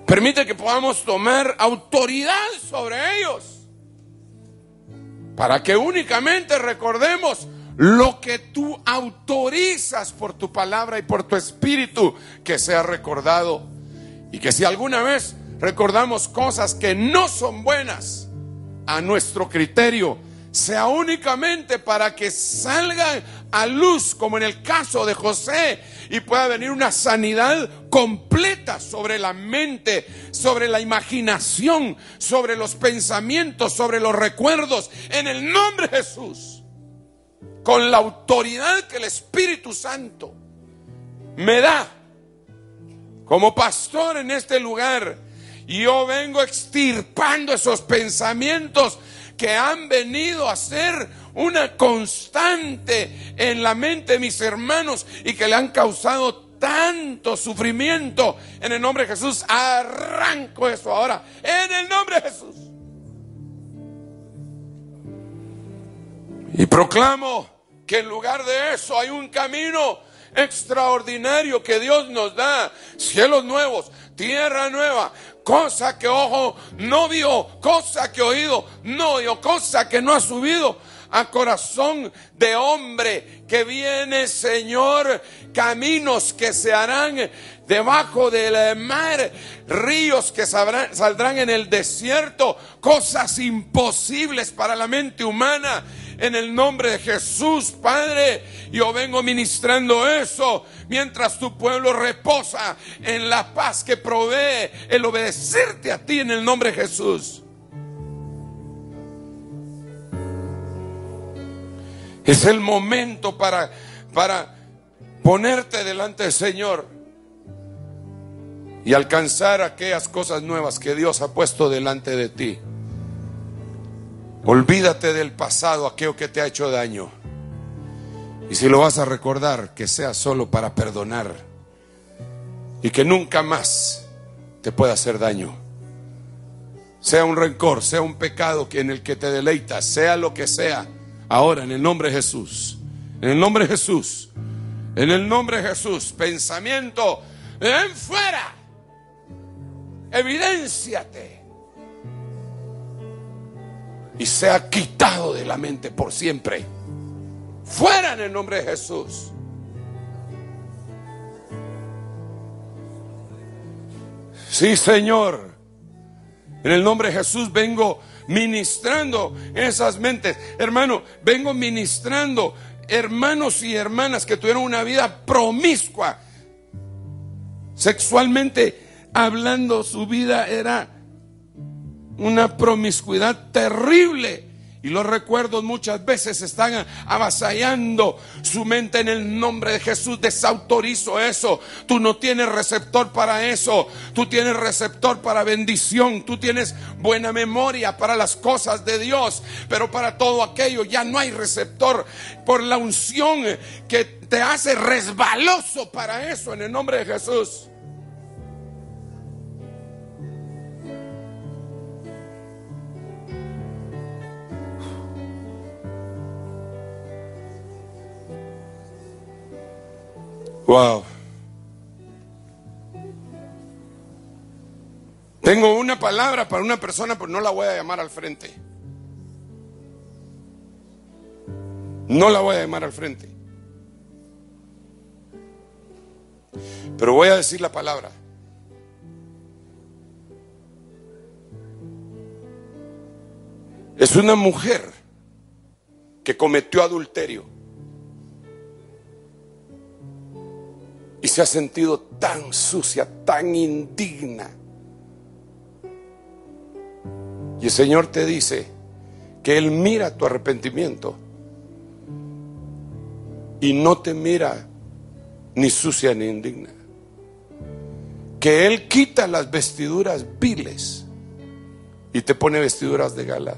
Permite que podamos tomar autoridad sobre ellos, para que únicamente recordemos lo que tú autorizas por tu palabra y por tu espíritu que sea recordado. Y que si alguna vez recordamos cosas que no son buenas a nuestro criterio, sea únicamente para que salgan a luz, como en el caso de José, y pueda venir una sanidad completa sobre la mente, sobre la imaginación, sobre los pensamientos, sobre los recuerdos, en el nombre de Jesús, con la autoridad que el Espíritu Santo me da como pastor en este lugar. Y yo vengo extirpando esos pensamientos que han venido a ser una constante en la mente de mis hermanos y que le han causado tanto sufrimiento. En el nombre de Jesús arranco eso ahora, en el nombre de Jesús, y proclamo que en lugar de eso hay un camino extraordinario que Dios nos da. Cielos nuevos, tierra nueva, cosa que ojo no vio, cosa que oído no oyó, cosa que no ha subido a corazón de hombre. Que viene, Señor, caminos que se harán debajo del mar, ríos que saldrán en el desierto, cosas imposibles para la mente humana. En el nombre de Jesús, Padre, yo vengo ministrando eso mientras tu pueblo reposa en la paz que provee el obedecerte a ti, en el nombre de Jesús. Es el momento para ponerte delante del Señor y alcanzar aquellas cosas nuevas que Dios ha puesto delante de ti. Olvídate del pasado, aquello que te ha hecho daño. Y si lo vas a recordar, que sea solo para perdonar y que nunca más te pueda hacer daño. Sea un rencor, sea un pecado en el que te deleitas, sea lo que sea. Ahora, en el nombre de Jesús, en el nombre de Jesús, en el nombre de Jesús, pensamiento, ven fuera, evidénciate y sea quitado de la mente por siempre. Fuera, en el nombre de Jesús. Sí, Señor, en el nombre de Jesús vengo ministrando esas mentes. Hermano, vengo ministrando hermanos y hermanas que tuvieron una vida promiscua, sexualmente hablando. Su vida era una promiscuidad terrible, y los recuerdos muchas veces están avasallando su mente. En el nombre de Jesús desautorizo eso. Tú no tienes receptor para eso. Tú tienes receptor para bendición. Tú tienes buena memoria para las cosas de Dios, pero para todo aquello ya no hay receptor, por la unción que te hace resbaloso para eso, en el nombre de Jesús. Wow. Tengo una palabra para una persona, pero no la voy a llamar al frente. No la voy a llamar al frente. Pero voy a decir la palabra. Es una mujer que cometió adulterio y se ha sentido tan sucia, tan indigna. Y el Señor te dice que Él mira tu arrepentimiento y no te mira ni sucia ni indigna. Que Él quita las vestiduras viles y te pone vestiduras de gala.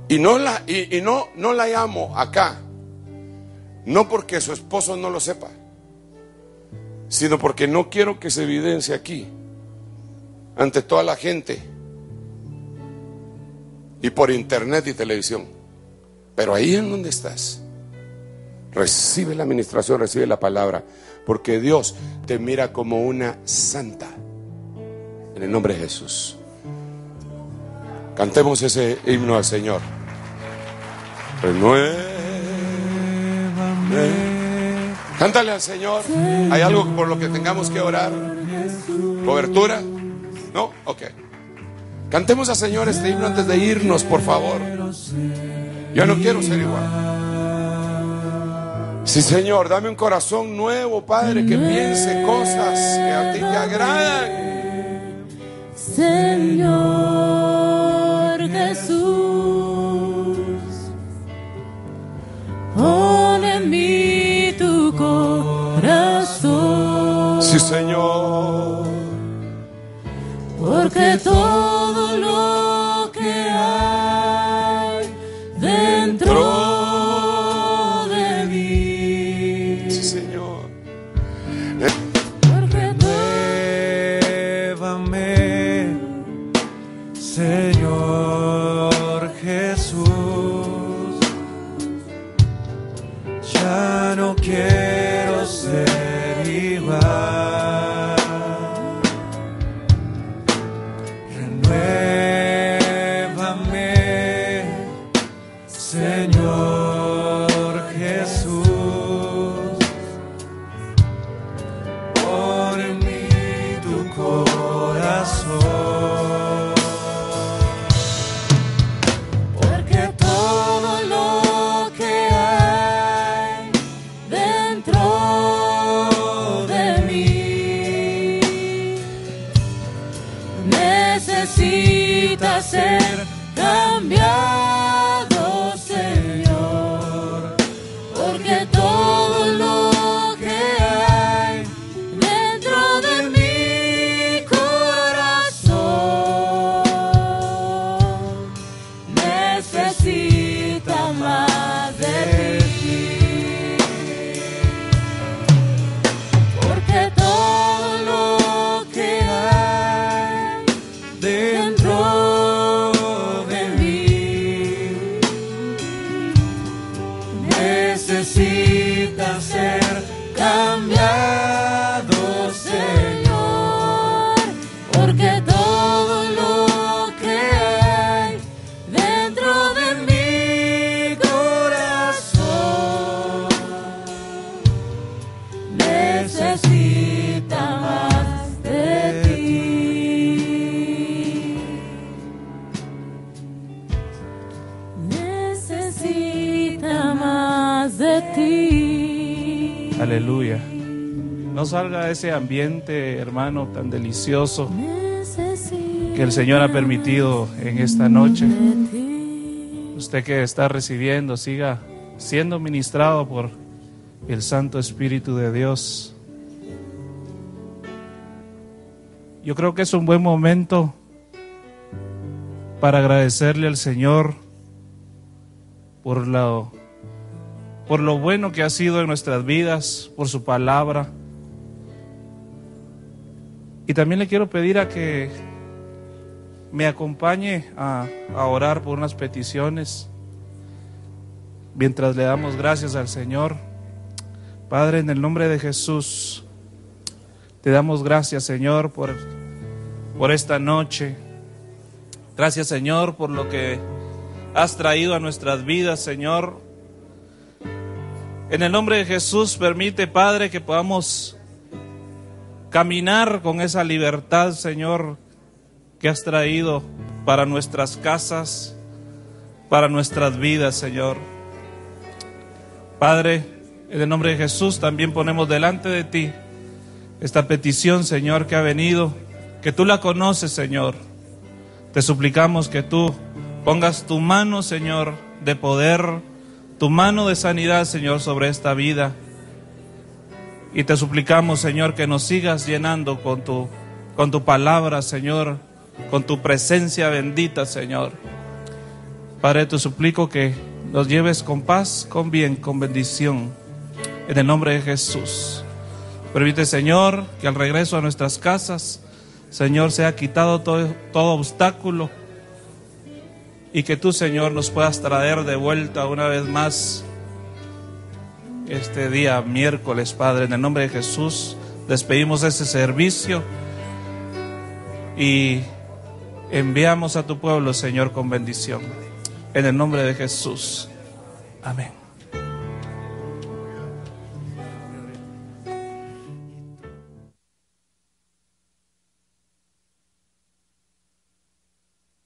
Y no la llamo acá, no porque su esposo no lo sepa, sino porque no quiero que se evidencie aquí ante toda la gente y por internet y televisión. Pero ahí en donde estás, recibe la administración, recibe la palabra, porque Dios te mira como una santa. En el nombre de Jesús. Cantemos ese himno al Señor. Renuévame. Cántale al Señor. ¿Hay algo por lo que tengamos que orar? ¿Cobertura? ¿No? Ok. Cantemos al Señor este himno antes de irnos, por favor. Yo no quiero ser igual. Sí, Señor, dame un corazón nuevo, Padre, que piense cosas que a ti te agradan. Señor Jesús, pon en mí tu corazón. Sí, Señor. Porque todo lo que hay dentro de mí. Sí, Señor. Señor Jesús, ya no quiero ser igual. Renuévame, Señor Jesús, pon en mí tu corazón. Necesita ser cambiado, Señor, porque todo lo que hay dentro de mi corazón necesita más de ti, porque todo lo que hay dentro de mí necesita ser cambiado, Señor, porque todo lo que hay dentro de mi corazón necesita más de ti. Necesita más de ti. Aleluya. No salga de ese ambiente, hermano, tan delicioso que el Señor ha permitido en esta noche. Usted que está recibiendo, siga siendo ministrado por el Santo Espíritu de Dios. Yo creo que es un buen momento para agradecerle al Señor por lo bueno que ha sido en nuestras vidas, por su palabra. Y también le quiero pedir a que me acompañe a orar por unas peticiones mientras le damos gracias al Señor. Padre, en el nombre de Jesús, te damos gracias, Señor, por por esta noche. Gracias, Señor, por lo que has traído a nuestras vidas, Señor. En el nombre de Jesús, permite, Padre, que podamos caminar con esa libertad, Señor, que has traído para nuestras casas, para nuestras vidas, Señor. Padre, en el nombre de Jesús también ponemos delante de ti esta petición, Señor, que ha venido, que tú la conoces, Señor. Te suplicamos que tú pongas tu mano, Señor, de poder, tu mano de sanidad, Señor, sobre esta vida. Y te suplicamos, Señor, que nos sigas llenando con tu palabra, Señor, con tu presencia bendita, Señor. Padre, te suplico que nos lleves con paz, con bien, con bendición, en el nombre de Jesús. Permite, Señor, que al regreso a nuestras casas, Señor, sea quitado todo obstáculo, y que tú, Señor, nos puedas traer de vuelta una vez más este día miércoles, Padre. En el nombre de Jesús despedimos ese servicio y enviamos a tu pueblo, Señor, con bendición. En el nombre de Jesús. Amén.